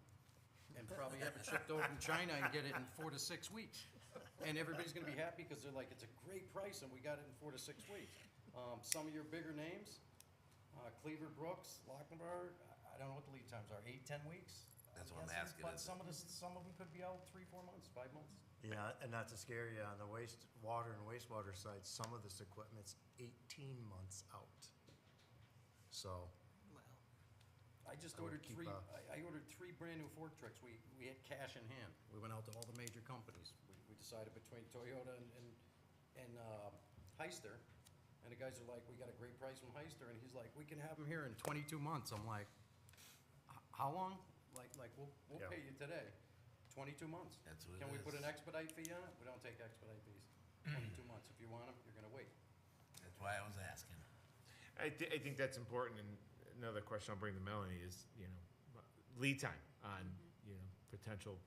and probably have it shipped over from China and get it in 4 to 6 weeks. And everybody's gonna be happy because they're like, it's a great price and we got it in 4 to 6 weeks. Some of your bigger names, Cleaver Brooks, Lochinvar, I don't know what the lead times are, 8, 10 weeks? That's what I'm guessing, asking, But is- some of them could be out 3, 4 months, 5 months. Yeah, and not to scare you, on the water and wastewater side, some of this equipment's 18 months out. So, I just I would ordered keep three, a- I ordered 3 brand-new fork trucks. We had cash in hand. We went out to all the major companies. We decided between Toyota and Heister. And the guys are like, we got a great price from Heister. And he's like, we can have them here in 22 months. I'm like, how long? Like we'll Yeah. pay you today. 22 months. That's what it Can we put is. an expedite fee on it? We don't take expedite fees. 22 months. If you want them, you're gonna wait. That's why I was asking. I think that's important, and another question I'll bring to Melanie is, you know, lead time on, you know, potential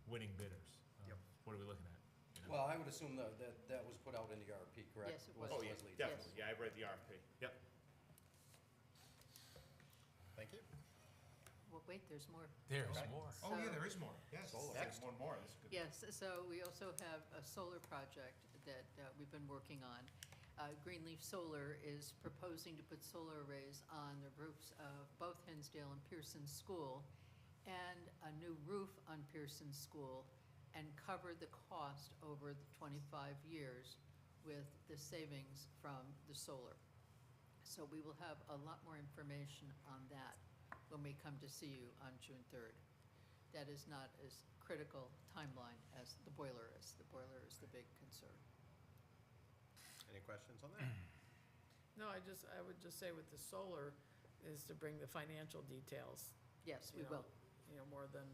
winning bidders. Yep. What are we looking at? You know? Well, I would assume that was put out in the RFP, correct? Yes, it was. Oh, yeah, lead time. definitely, yeah, I've read the RFP, yep. Thank you. Well, wait, there's more. There's more. Oh, yeah, So- there is more, yes. Solar. There's one more, that's good. Yes, so we also have a solar project that we've been working on. Greenleaf Solar is proposing to put solar arrays on the roofs of both Hinsdale and Pearson School and a new roof on Pearson School and cover the cost over the 25 years with the savings from the solar. So we will have a lot more information on that when we come to see you on June 3rd. That is not as critical timeline as the boiler is. The boiler is the big concern. Any questions on that? No, I would just say with the solar is to bring the financial details. Yes, we you know, will. You know, more than,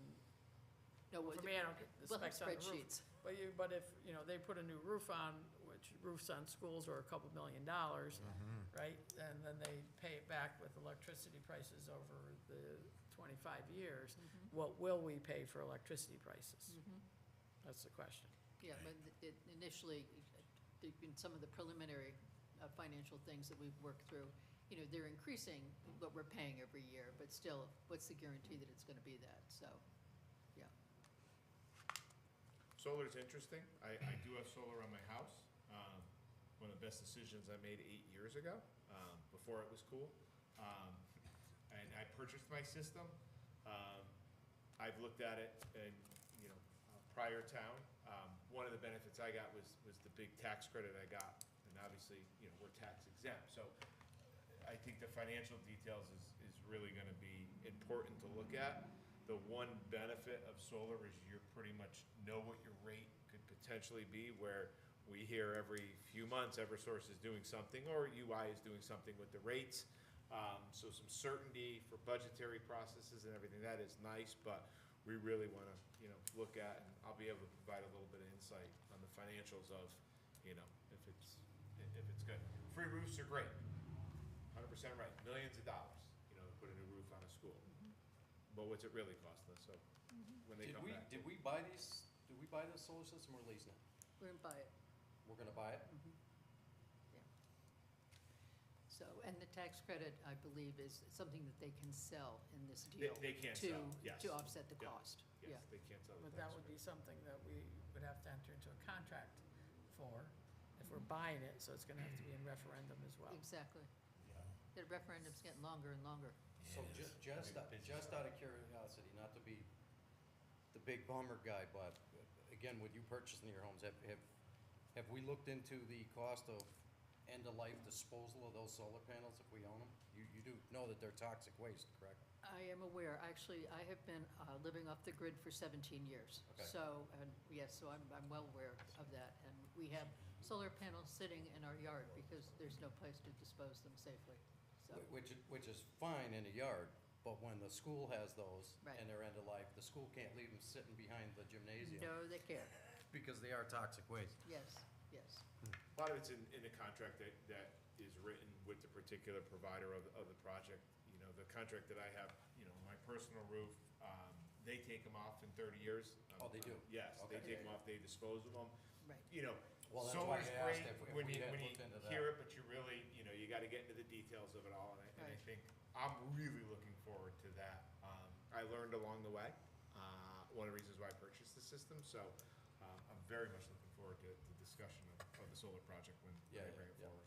No, for me, I don't get the we'll have specs on the roof. spreadsheets. But if, you know, they put a new roof on, which roofs on schools are a couple $1 million, right? And then they pay it back with electricity prices over the 25 years. What will we pay for electricity prices? That's the question. Yeah, but initially, there've been some of the preliminary financial things that we've worked through. You know, they're increasing what we're paying every year, but still, what's the guarantee that it's gonna be that? So, yeah. Solar's interesting. I do have solar on my house. One of the best decisions I made 8 years ago, before it was cool. And I purchased my system. I've looked at it in, you know, prior town. One of the benefits I got was the big tax credit I got. And obviously, you know, we're tax exempt. So I think the financial details is really gonna be important to look at. The one benefit of solar is you pretty much know what your rate could potentially be, where we hear every few months Eversource is doing something, or UI is doing something with the rates. So some certainty for budgetary processes and everything, that is nice, but we really wanna, you know, look at, and I'll be able to provide a little bit of insight on the financials of, you know, if it's good. Free roofs are great, 100% right, millions of dollars, you know, to put a new roof on a school. But what's it really cost us, so, when they come back. Did we buy the solar system or leasing it? We're gonna buy it. We're gonna buy it? So, and the tax credit, I believe, is something that they can sell in this deal. They can to- sell, yes. To offset the Yeah. cost. Yes, Yeah. they can't sell the But tax that would be credit. something that we would have to enter into a contract for, if we're buying it, so it's gonna have to be in referendum as well. Exactly. The referendum's getting longer and longer. So just out of curiosity, not to be the big bummer guy, but again, with you purchasing your homes, have we looked into the cost of end-of-life disposal of those solar panels if we own them? You do know that they're toxic waste, correct? I am aware. Actually, I have been living off the grid for 17 years. Okay. So, and yes, so I'm well aware of that. And we have solar panels sitting in our yard because there's no place to dispose them safely, so. Which is fine in a yard, but when the school has those Right. and they're end of life, the school can't leave them sitting behind the gymnasium No, they can't. because they are toxic waste. Yes, yes. A lot of it's in the contract that is written with the particular provider of the project. You know, the contract that I have, you know, my personal roof, they take them off in 30 years. Oh, they do? Yes, they Okay. take them off, they dispose of them. Right. You know, Well, that's why solar's I asked great if when we you, had when you looked into hear that. it, but you really, you know, you gotta get into the details of it all, and I Right. think, I'm really looking forward to that. I learned along the way, one of the reasons why I purchased the system, so, I'm very much looking forward to the discussion of the solar project when Yeah, they yeah, bring it yeah. forward.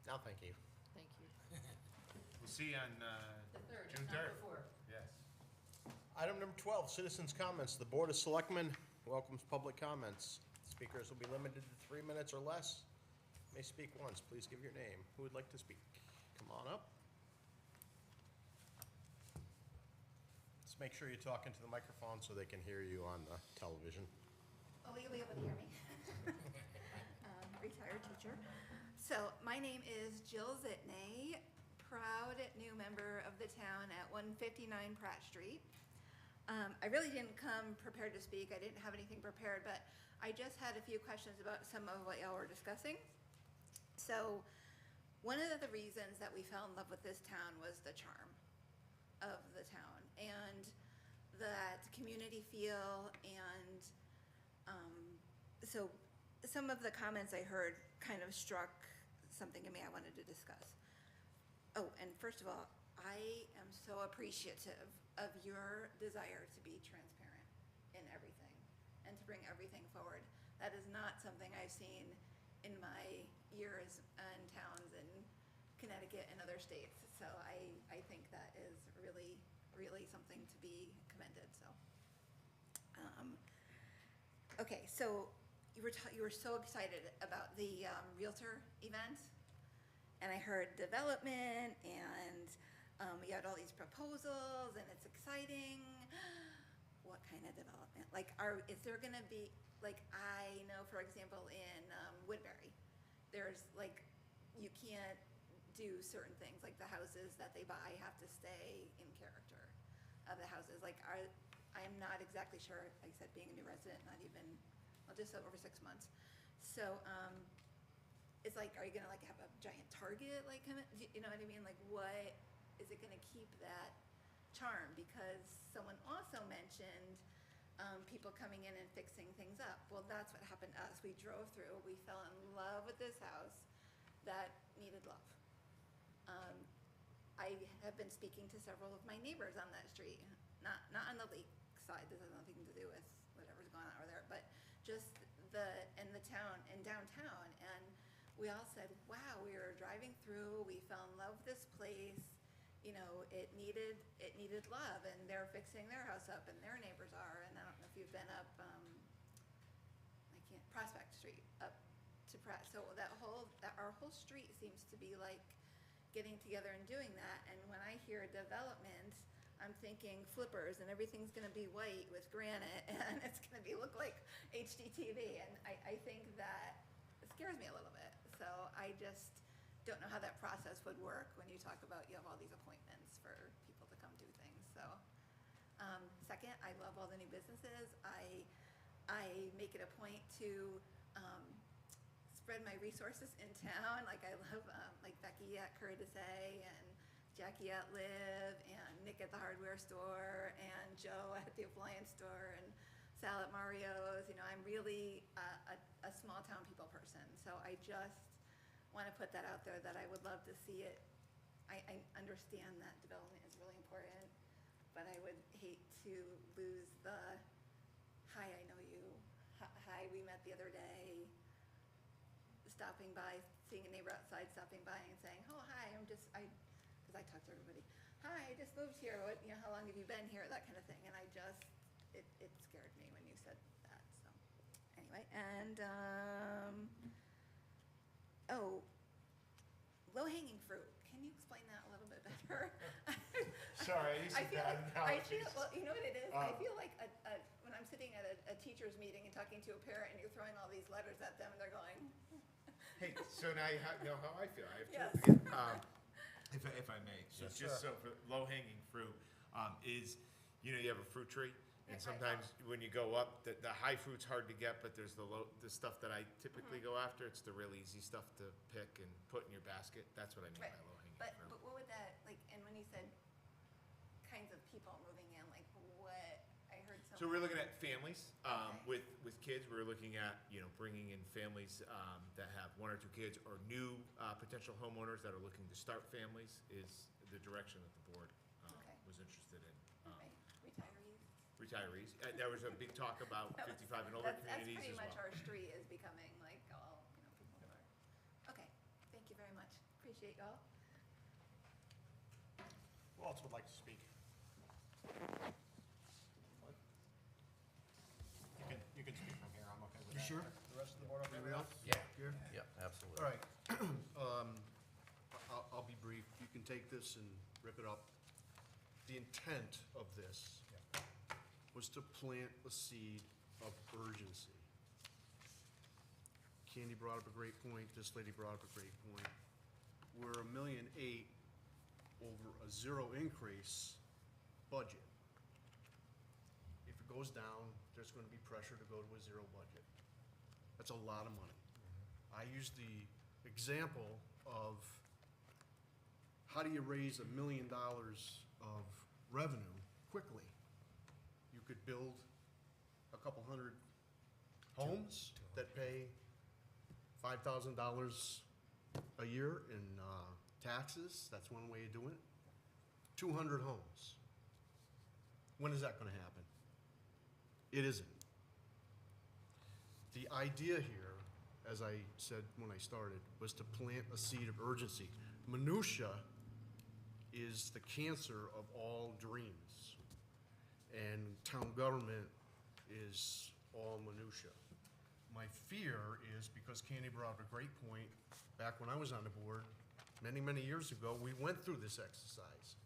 Now, thank you. Thank you. We'll see you on, The third, June not 3rd. before. Yes. Item number 12, citizens' comments. The Board of Selectmen welcomes public comments. Speakers will be limited to 3 minutes or less. May speak once. Please give your name. Who would like to speak? Come on up. Just make sure you talk into the microphone so they can hear you on the television. Oh, you'll be able to hear me. Retired teacher. So my name is Jill Zitney, proud new member of the town at 159 Pratt Street. I really didn't come prepared to speak. I didn't have anything prepared, but I just had a few questions about some of what y'all were discussing. So one of the reasons that we fell in love with this town was the charm of the town and that community feel, and so some of the comments I heard kind of struck something in me I wanted to discuss. Oh, and first of all, I am so appreciative of your desire to be transparent in everything and to bring everything forward. That is not something I've seen in my years in towns in Connecticut and other states. So I think that is really, really something to be commended, so. Okay, so you were so excited about the Realtor event, and I heard development, and you had all these proposals, and it's exciting. What kind of development? Like, is there gonna be, like, I know, for example, in Woodbury, there's like, you can't do certain things, like the houses that they buy have to stay in character of the houses. Like, I'm not exactly sure, like I said, being a new resident, not even, well, just over 6 months. So, it's like, are you gonna like have a giant Target, like, come in, you know what I mean? Like, what, is it gonna keep that charm? Because someone also mentioned, people coming in and fixing things up. Well, that's what happened to us. We drove through, we fell in love with this house that needed love. I have been speaking to several of my neighbors on that street, not on the lake side, this has nothing to do with whatever's going on over there, but just in the town, in downtown, and we all said, wow, we were driving through, we fell in love with this place, you know, it needed love, and they're fixing their house up, and their neighbors are, and I don't know if you've been up, Prospect Street, up to Pratt, so our whole street seems to be like getting together and doing that, and when I hear development, I'm thinking flippers, and everything's gonna be white with granite, and it's gonna look like HGTV, and I think that scares me a little bit, so I just don't know how that process would work when you talk about, you have all these appointments for people to come do things, so. Second, I love all the new businesses. I make it a point to spread my resources in town. Like, I love like Becky at Curry to Say, and Jackie at Live, and Nick at the hardware store, and Joe at the appliance store, and Sal at Mario's. You know, I'm really a small town people person, so I just want to put that out there that I would love to see it. I understand that development is really important, but I would hate to lose the, hi, I know you, hi, we met the other day, stopping by, seeing a neighbor outside, stopping by and saying, oh, hi, because I talk to everybody, hi, I just moved here, what, you know, how long have you been here, that kind of thing, and it scared me when you said that, so, anyway, and, low-hanging fruit, can you explain that a little bit better? Sorry, I used to I feel bad like, analogies. well, you know what it is, I feel like when I'm sitting sitting at a teacher's meeting and talking to a parent, and you're throwing all these letters at them, and they're going, Hey, so now you know how I feel. I have Yes. two. If I may, so Yes, just sir. so for low-hanging fruit, is, you know, you have a fruit tree, and Yeah, right. sometimes when you go up, the high fruit's hard to get, but there's the stuff that I typically go after, it's the real easy stuff to pick and put in your basket. That's what I mean right. by low-hanging But fruit. what would that, like, and when you said kinds of people moving in, like, what, I heard some. So we're looking at families, Okay. with kids, we're looking at, you know, bringing in families, that have 1 or 2 kids, or new, potential homeowners that are looking to start families is the direction that the board, Okay. was interested in. Right, retirees. Retirees, there was a big talk about That was- 55 and older That's communities pretty as much well. our street is becoming like all, you know, people who are, okay, thank you very much, appreciate y'all. Who else would like to speak? You can speak from here, I'm okay with You that. sure? The rest of the board okay with Anybody that? else? Here? Yeah, absolutely. All right. I'll be brief. You can take this and rip it up. The intent of this was to plant a seed of urgency. Candy brought up a great point. This lady brought up a great point. We're $1.8 million over a zero increase budget. If it goes down, there's gonna be pressure to go to a zero budget. That's a lot of money. I use the example of how do you raise $1 million of revenue quickly? You could build a couple hundred homes that pay $5,000 a year in taxes. That's one way of doing it. 200 homes. When is that gonna happen? It isn't. The idea here, as I said when I started, was to plant a seed of urgency. Minutia is the cancer of all dreams, and town government is all minutia. My fear is, because Candy brought up a great point, back when I was on the board, many, many years ago, we went through this exercise.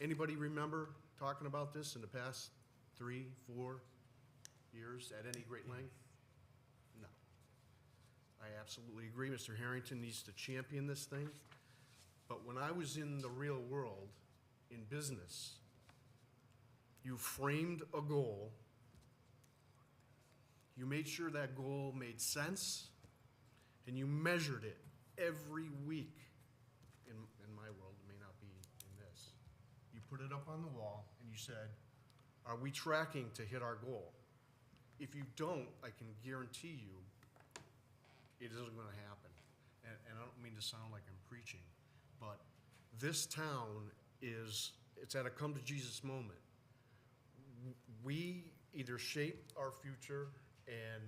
Anybody remember talking about this in the past 3, 4 years at any great length? No. I absolutely agree. Mr. Harrington needs to champion this thing. But when I was in the real world, in business, you framed a goal, you made sure that goal made sense, and you measured it every week. In my world, it may not be in this. You put it up on the wall, and you said, are we tracking to hit our goal? If you don't, I can guarantee you, it isn't gonna happen. And I don't mean to sound like I'm preaching, but this town it's at a come to Jesus moment. We either shape our future and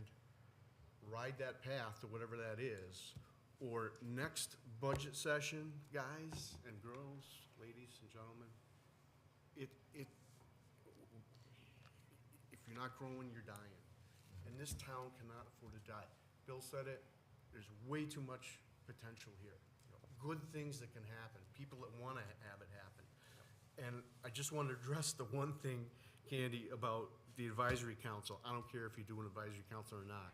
ride that path to whatever that is, or next budget session, guys and girls, ladies and gentlemen, if you're not growing, you're dying. And this town cannot afford to die. Bill said it, there's way too much potential here. Good things that can happen, people that want to have it happen. And I just want to address the one thing, Candy, about the advisory council. I don't care if you do an advisory council or not.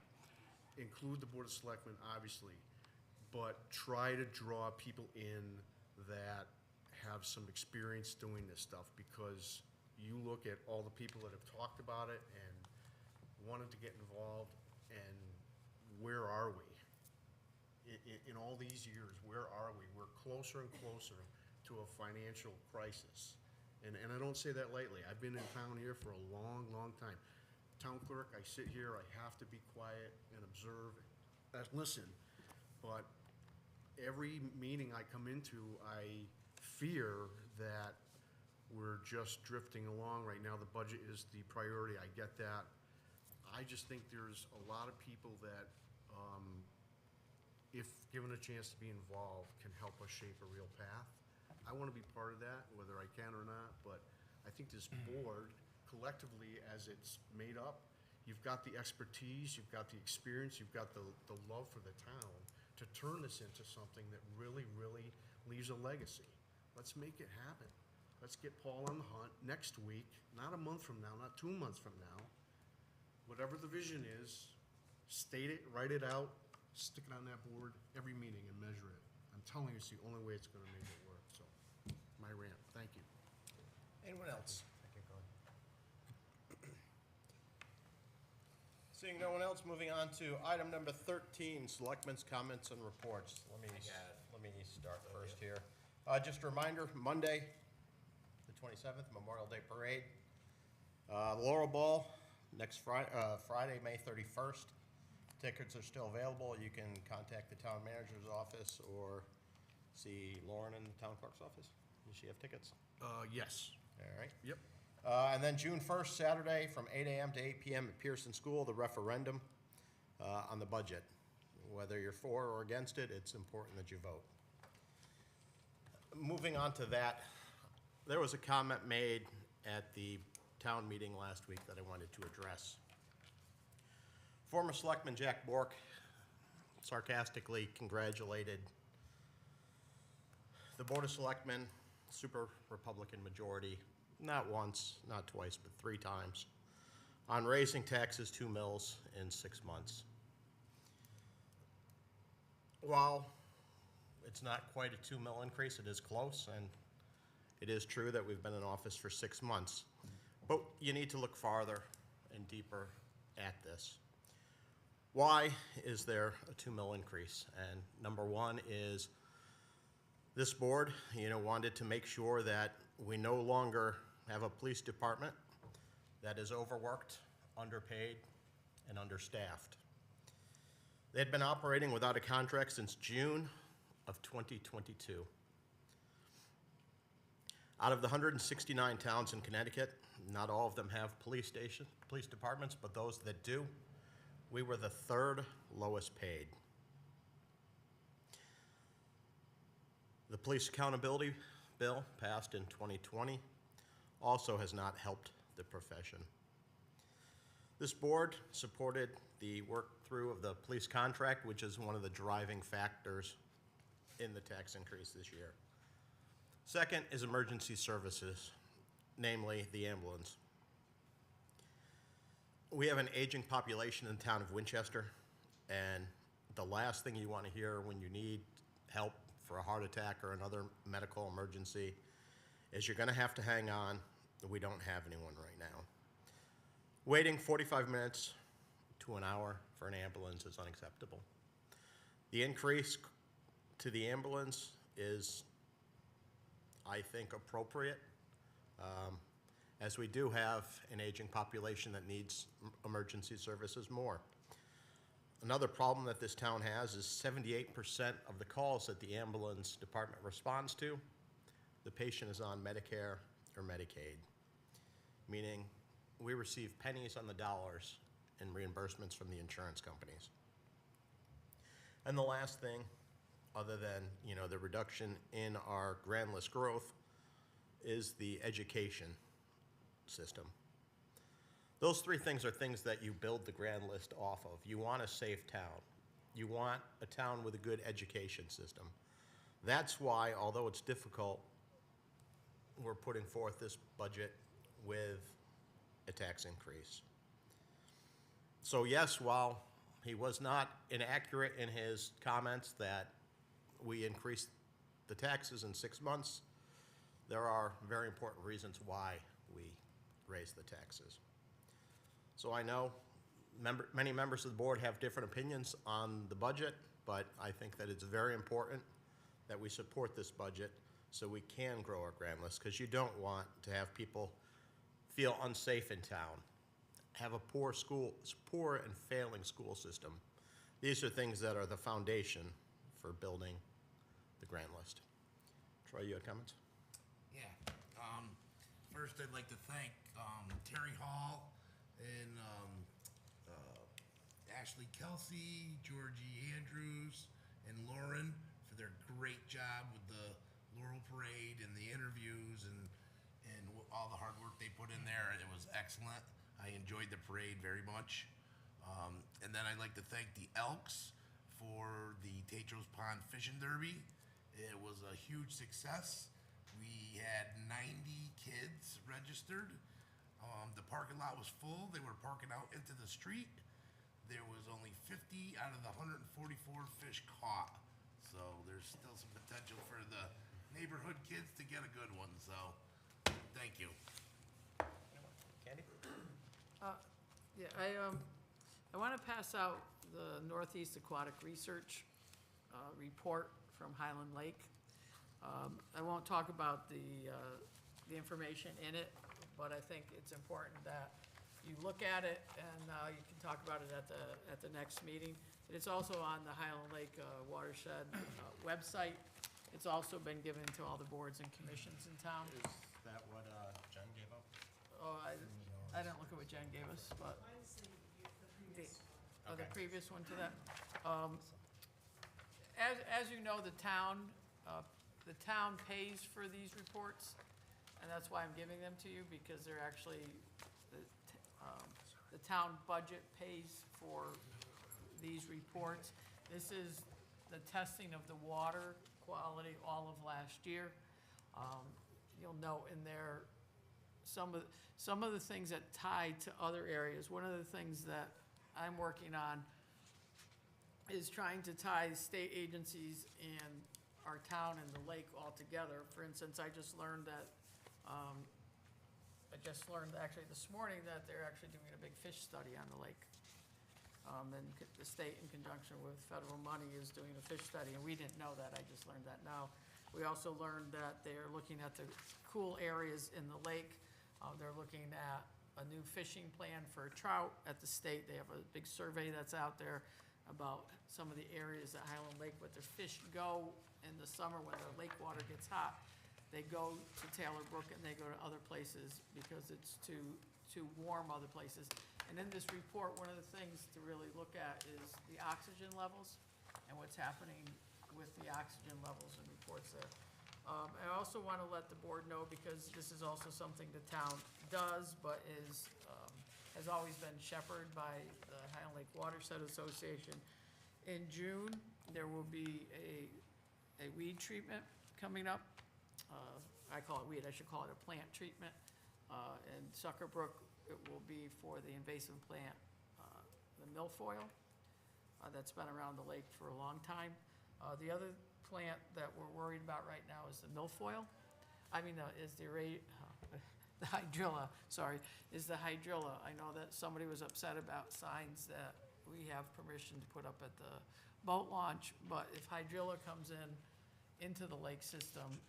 Include the Board of Selectmen, obviously, but try to draw people in that have some experience doing this stuff, because you look at all the people that have talked about it and wanted to get involved, and where are we? In all these years, where are we? We're closer and closer to a financial crisis. And I don't say that lightly. I've been in town here for a long, long time. Town clerk, I sit here, I have to be quiet and observe and listen. But every meeting I come into, I fear that we're just drifting along right now. The budget is the priority, I get that. I just think there's a lot of people that, if given a chance to be involved, can help us shape a real path. I want to be part of that, whether I can or not, but I think this board, collectively, as it's made up, you've got the expertise, you've got the experience, you've got the love for the town to turn this into something that really, really leaves a legacy. Let's make it happen. let's get Paul on the hunt next week, not a month from now, not 2 months from now. Whatever the vision is, state it, write it out, stick it on that board every meeting and measure it. I'm telling you, it's the only way it's gonna make it work, so, my rant, thank you. Anyone else? I can go ahead. Seeing no one else, moving on to item number 13, Selectmen's comments and reports. Let me start first here. Just a reminder, Monday, the 27th, Memorial Day Parade. Laurel Ball, next Friday, May 31st. Tickets are still available. You can contact the town manager's office or see Lauren in the town clerk's office. Does she have tickets? Yes. All right. Yep. And then June 1st, Saturday, from 8 a.m. to 8 p.m. at Pearson School, the referendum on the budget. Whether you're for or against it, it's important that you vote. Moving on to that, there was a comment made at the town meeting last week that I wanted to address. Former Selectman Jack Bork sarcastically congratulated the Board of Selectmen, super Republican majority, not once, not twice, but 3 times, on raising taxes 2 mills in 6 months. While it's not quite a 2 mil increase, it is close, and it is true that we've been in office for 6 months. But you need to look farther and deeper at this. Why is there a 2 mil increase? And number one is this board, wanted to make sure that we no longer have a police department that is overworked, underpaid, and understaffed. They had been operating without a contract since June of 2022. Out of the 169 towns in Connecticut, not all of them have police departments, but those that do, we were the 3rd lowest paid. The police accountability bill passed in 2020 also has not helped the profession. This board supported the work through of the police contract, which is one of the driving factors in the tax increase this year. Second is emergency services, namely the ambulance. We have an aging population in the town of Winchester, and the last thing you want to hear when you need help for a heart attack or another medical emergency is you're going to have to hang on. We don't have anyone right now. Waiting 45 minutes to an hour for an ambulance is unacceptable. The increase to the ambulance is, I think, appropriate, as we do have an aging population that needs emergency services more. Another problem that this town has is 78% of the calls that the ambulance department responds to, the patient is on Medicare or Medicaid, meaning we receive pennies on the dollars in reimbursements from the insurance companies. And the last thing, other than the reduction in our grand list growth, is the education system. Those 3 things are things that you build the grand list off of. You want a safe town. You want a town with a good education system. That's why, although it's difficult, we're putting forth this budget with a tax increase. So yes, while he was not inaccurate in his comments that we increased the taxes in 6 months, there are very important reasons why we raised the taxes. So I know many members of the board have different opinions on the budget, but I think that it's very important that we support this budget so we can grow our grand list, because you don't want to have people feel unsafe in town, have a poor and failing school system. These are things that are the foundation for building the grand list. Troy, you had comments? Yeah. First, I'd like to thank Terry Hall and Ashley Kelsey, Georgie Andrews, and Lauren for their great job with the Laurel Parade and the interviews and all the hard work they put in there. It was excellent. I enjoyed the parade very much. And then I'd like to thank the Elks for the Tetros Pond Fishing Derby. It was a huge success. We had 90 kids registered. The parking lot was full. They were parking out into the street. There was only 50 out of the 144 fish caught. So there's still some potential for the neighborhood kids to get a good one, so thank you. Candy? Yeah, I want to pass out the Northeast Aquatic Research report from Highland Lake. I won't talk about the information in it, but I think it's important that you look at it, and you can talk about it at the next meeting. It's also on the Highland Lake Watershed website. It's also been given to all the boards and commissions in town. Is that what Jen gave up? Oh, I didn't look at what Jen gave us, but the previous one to that. As you know, the town pays for these reports, and that's why I'm giving them to you, because they're actually, the town budget pays for these reports. This is the testing of the water quality all of last year. You'll note in there some of the things that tie to other areas. One of the things that I'm working on is trying to tie state agencies and our town and the lake all together. For instance, I just learned actually this morning that they're actually doing a big fish study on the lake. And the state, in conjunction with federal money, is doing a fish study, and we didn't know that. I just learned that now. We also learned that they're looking at the cool areas in the lake. They're looking at a new fishing plan for trout at the state. They have a big survey that's out there about some of the areas at Highland Lake, where their fish go in the summer when the lake water gets hot. They go to Taylor Brook and they go to other places because it's too warm other places. And in this report, one of the things to really look at is the oxygen levels and what's happening with the oxygen levels and reports there. I also want to let the board know, because this is also something the town does, but has always been shepherded by the Highland Lake Watershed Association. In June, there will be a weed treatment coming up. I call it weed, I should call it a plant treatment. In Sucker Brook, it will be for the invasive plant, the milfoil, that's been around the lake for a long time. The other plant that we're worried about right now is the milfoil. Is the hydrilla, sorry, is the hydrilla. I know that somebody was upset about signs that we have permission to put up at the boat launch, but if hydrilla comes into the lake system,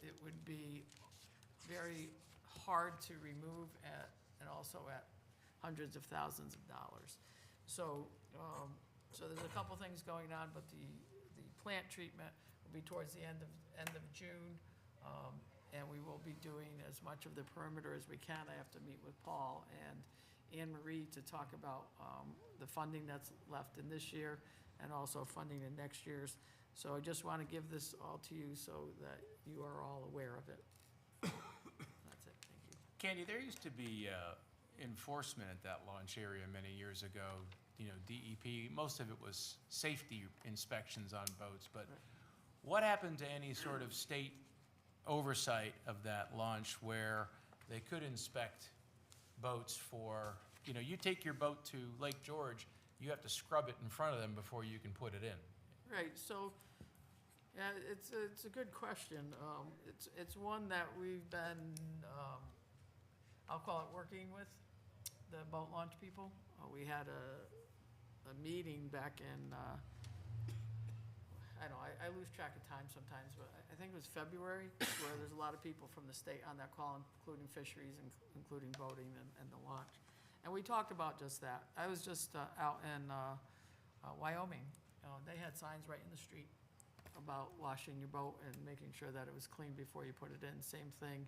it would be very hard to remove and also at hundreds of thousands of dollars. So there's a couple things going on, but the plant treatment will be towards the end of June, and we will be doing as much of the perimeter as we can. I have to meet with Paul and Anne Marie to talk about the funding that's left in this year and also funding in next year's. So I just want to give this all to you so that you are all aware of it. That's it, thank you. Candy, there used to be enforcement at that launch area many years ago, DEP. Most of it was safety inspections on boats, but what happened to any sort of state oversight of that launch where they could inspect boats for, you take your boat to Lake George, you have to scrub it in front of them before you can put it in. Right, so, yeah, it's a good question. It's one that we've been, I'll call it, working with the boat launch people. We had a meeting back in, I lose track of time sometimes, but I think it was February, where there's a lot of people from the state on that call, including fisheries, including boating and the launch. And we talked about just that. I was just out in Wyoming. They had signs right in the street about washing your boat and making sure that it was clean before you put it in. Same thing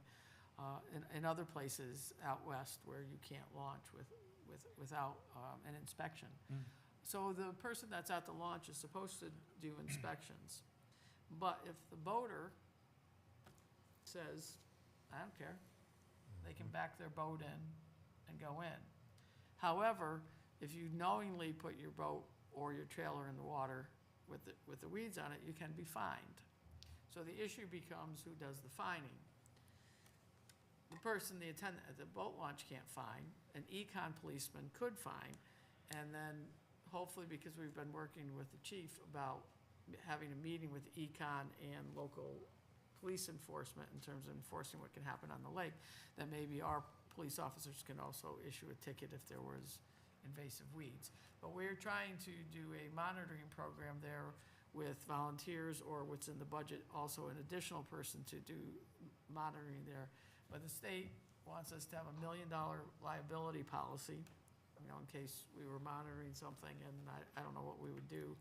in other places out west where you can't launch without an inspection. So the person that's at the launch is supposed to do inspections. But if the boater says, I don't care, they can back their boat in and go in. However, if you knowingly put your boat or your trailer in the water with the weeds on it, you can be fined. So the issue becomes who does the fining. The person, the attendant at the boat launch can't fine, an econ policeman could fine, and then hopefully, because we've been working with the chief about having a meeting with econ and local police enforcement in terms of enforcing what can happen on the lake, then maybe our police officers can also issue a ticket if there was invasive weeds. But we're trying to do a monitoring program there with volunteers, or what's in the budget, also an additional person to do monitoring there. But the state wants us to have $1 million liability policy, you know, in case we were monitoring something and I don't know what we would do.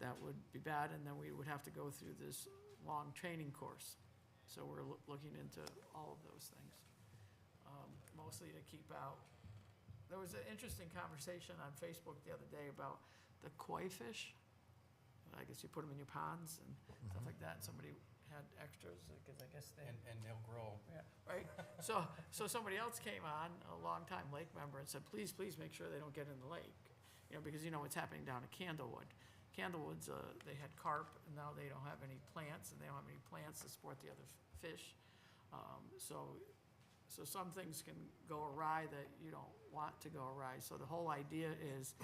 That would be bad, and then we would have to go through this long training course. So we're looking into all of those things, mostly to keep out. There was an interesting conversation on Facebook the other day about the koi fish. I guess you put them in your ponds and stuff like that, and somebody had extras, because I guess they... And they'll grow. Yeah, right? So somebody else came on, a longtime lake member, and said, please make sure they don't get in the lake. You know, because you know what's happening down at Candlewood. Candlewood's, they had carp, and now they don't have any plants, and they don't have any plants to support the other fish. So some things can go awry that you don't want to go awry. So the whole idea is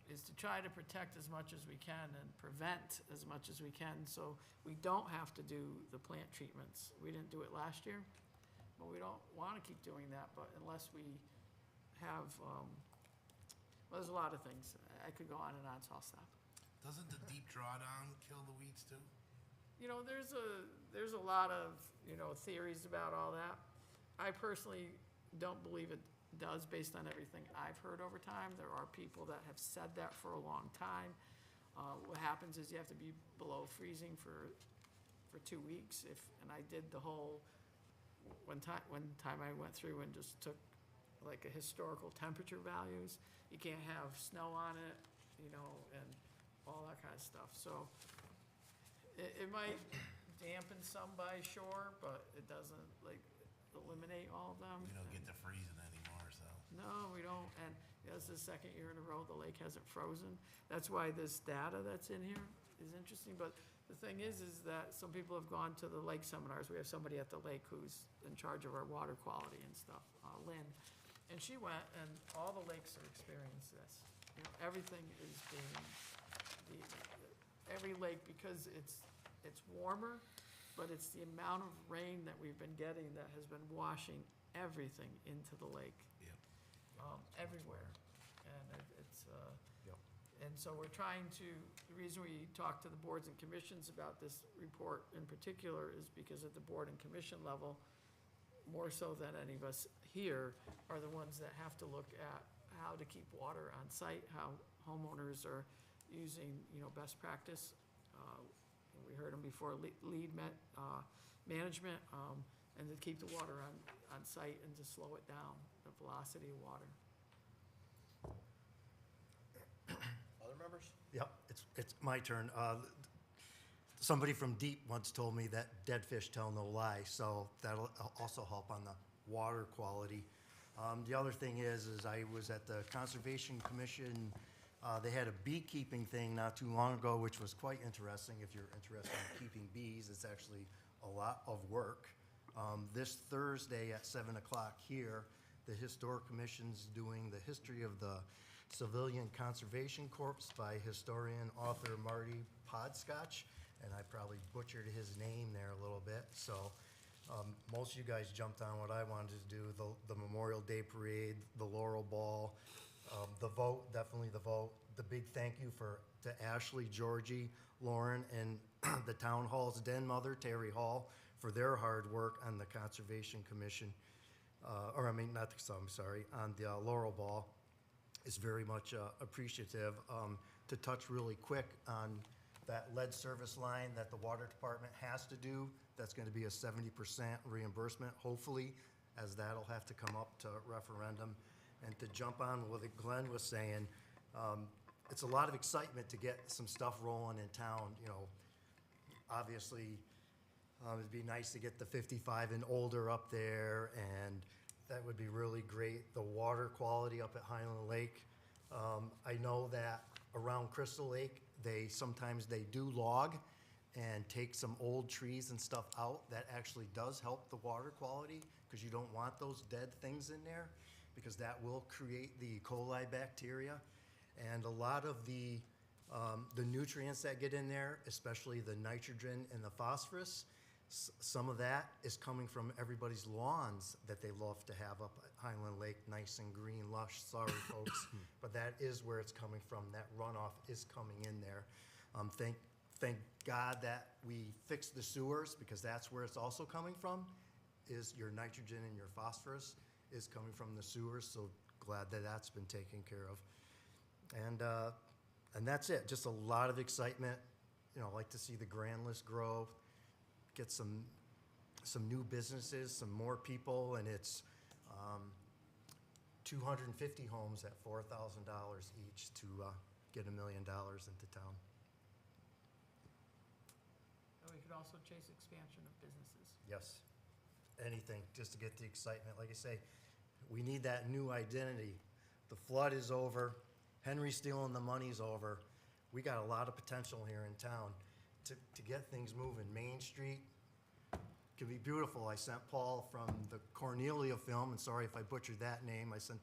to try to protect as much as we can and prevent as much as we can, so we don't have to do the plant treatments. We didn't do it last year, but we don't want to keep doing that, but unless we have, well, there's a lot of things. I could go on and on, so I'll stop. Doesn't the deep drawdown kill the weeds too? You know, there's a lot of, you know, theories about all that. I personally don't believe it does, based on everything I've heard over time. There are people that have said that for a long time. What happens is you have to be below freezing for 2 weeks. And I did the whole, one time I went through and just took like a historical temperature values. You can't have snow on it, you know, and all that kind of stuff. So it might dampen some by shore, but it doesn't like eliminate all of them. We don't get to freezing anymore, so. No, we don't, and that's the second year in a row the lake hasn't frozen. That's why this data that's in here is interesting, but the thing is that some people have gone to the lake seminars. We have somebody at the lake who's in charge of our water quality and stuff, Lynn, and she went, and all the lakes are experiencing this. You know, everything is being, every lake, because it's warmer, but it's the amount of rain that we've been getting that has been washing everything into the lake. Everywhere. And and so we're trying to, the reason we talk to the boards and commissions about this report in particular is because at the board and commission level, more so than any of us here, are the ones that have to look at how to keep water on site, how homeowners are using, you know, best practice. We heard them before, lead management, and to keep the water on site and to slow it down, the velocity of water. Other members? Yep, it's my turn. Somebody from Deep once told me that dead fish tell no lie, so that'll also help on the water quality. The other thing is I was at the Conservation Commission. They had a beekeeping thing not too long ago, which was quite interesting. If you're interested in keeping bees, it's actually a lot of work. This Thursday at 7 o'clock here, the Historic Commission's doing the history of the Civilian Conservation Corps by historian, author Marty Podscotch, and I probably butchered his name there a little bit. So most of you guys jumped on what I wanted to do, the Memorial Day Parade, the Laurel Ball, the vote, definitely the vote. The big thank you to Ashley, Georgie, Lauren, and the Town Hall's den mother, Terry Hall, for their hard work on the Conservation Commission, on the Laurel Ball. Is very much appreciative. To touch really quick on that lead service line that the water department has to do, that's going to be a 70% reimbursement, hopefully, as that'll have to come up to referendum. And to jump on what Glenn was saying, it's a lot of excitement to get some stuff rolling in town. You know, obviously, it'd be nice to get the 55 and older up there, and that would be really great. The water quality up at Highland Lake. I know that around Crystal Lake, sometimes they do log, and take some old trees and stuff out, that actually does help the water quality, because you don't want those dead things in there, because that will create the E. coli bacteria. And a lot of the nutrients that get in there, especially the nitrogen and the phosphorus, some of that is coming from everybody's lawns that they love to have up at Highland Lake, nice and green, lush. Sorry, folks, but that is where it's coming from. That runoff is coming in there. Thank God that we fixed the sewers, because that's where it's also coming from, is your nitrogen and your phosphorus is coming from the sewers, so glad that that's been taken care of. And that's it, just a lot of excitement. You know, like to see the grand list grow, get some new businesses, some more people, and it's 250 homes at $4,000 each to get $1 million into town. And we could also chase expansion of businesses. Yes, anything, just to get the excitement. Like I say, we need that new identity. The flood is over. Henry stealing the money's over. We got a lot of potential here in town to get things moving. Main Street can be beautiful. I sent Paul from the Cornelia film, and sorry if I butchered that name. I sent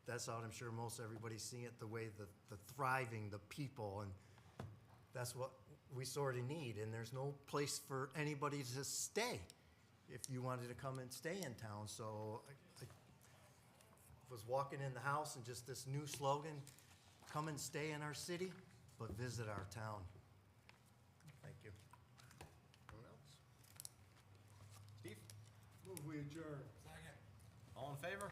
that's out. I'm sure most everybody's seeing it, the way the thriving, the people, and that's what we sort of need. And there's no place for anybody to stay if you wanted to come and stay in town. So I was walking in the house and just this new slogan, come and stay in our city, but visit our town. Thank you. Anyone else? Steve? Move we adjourn. All in favor?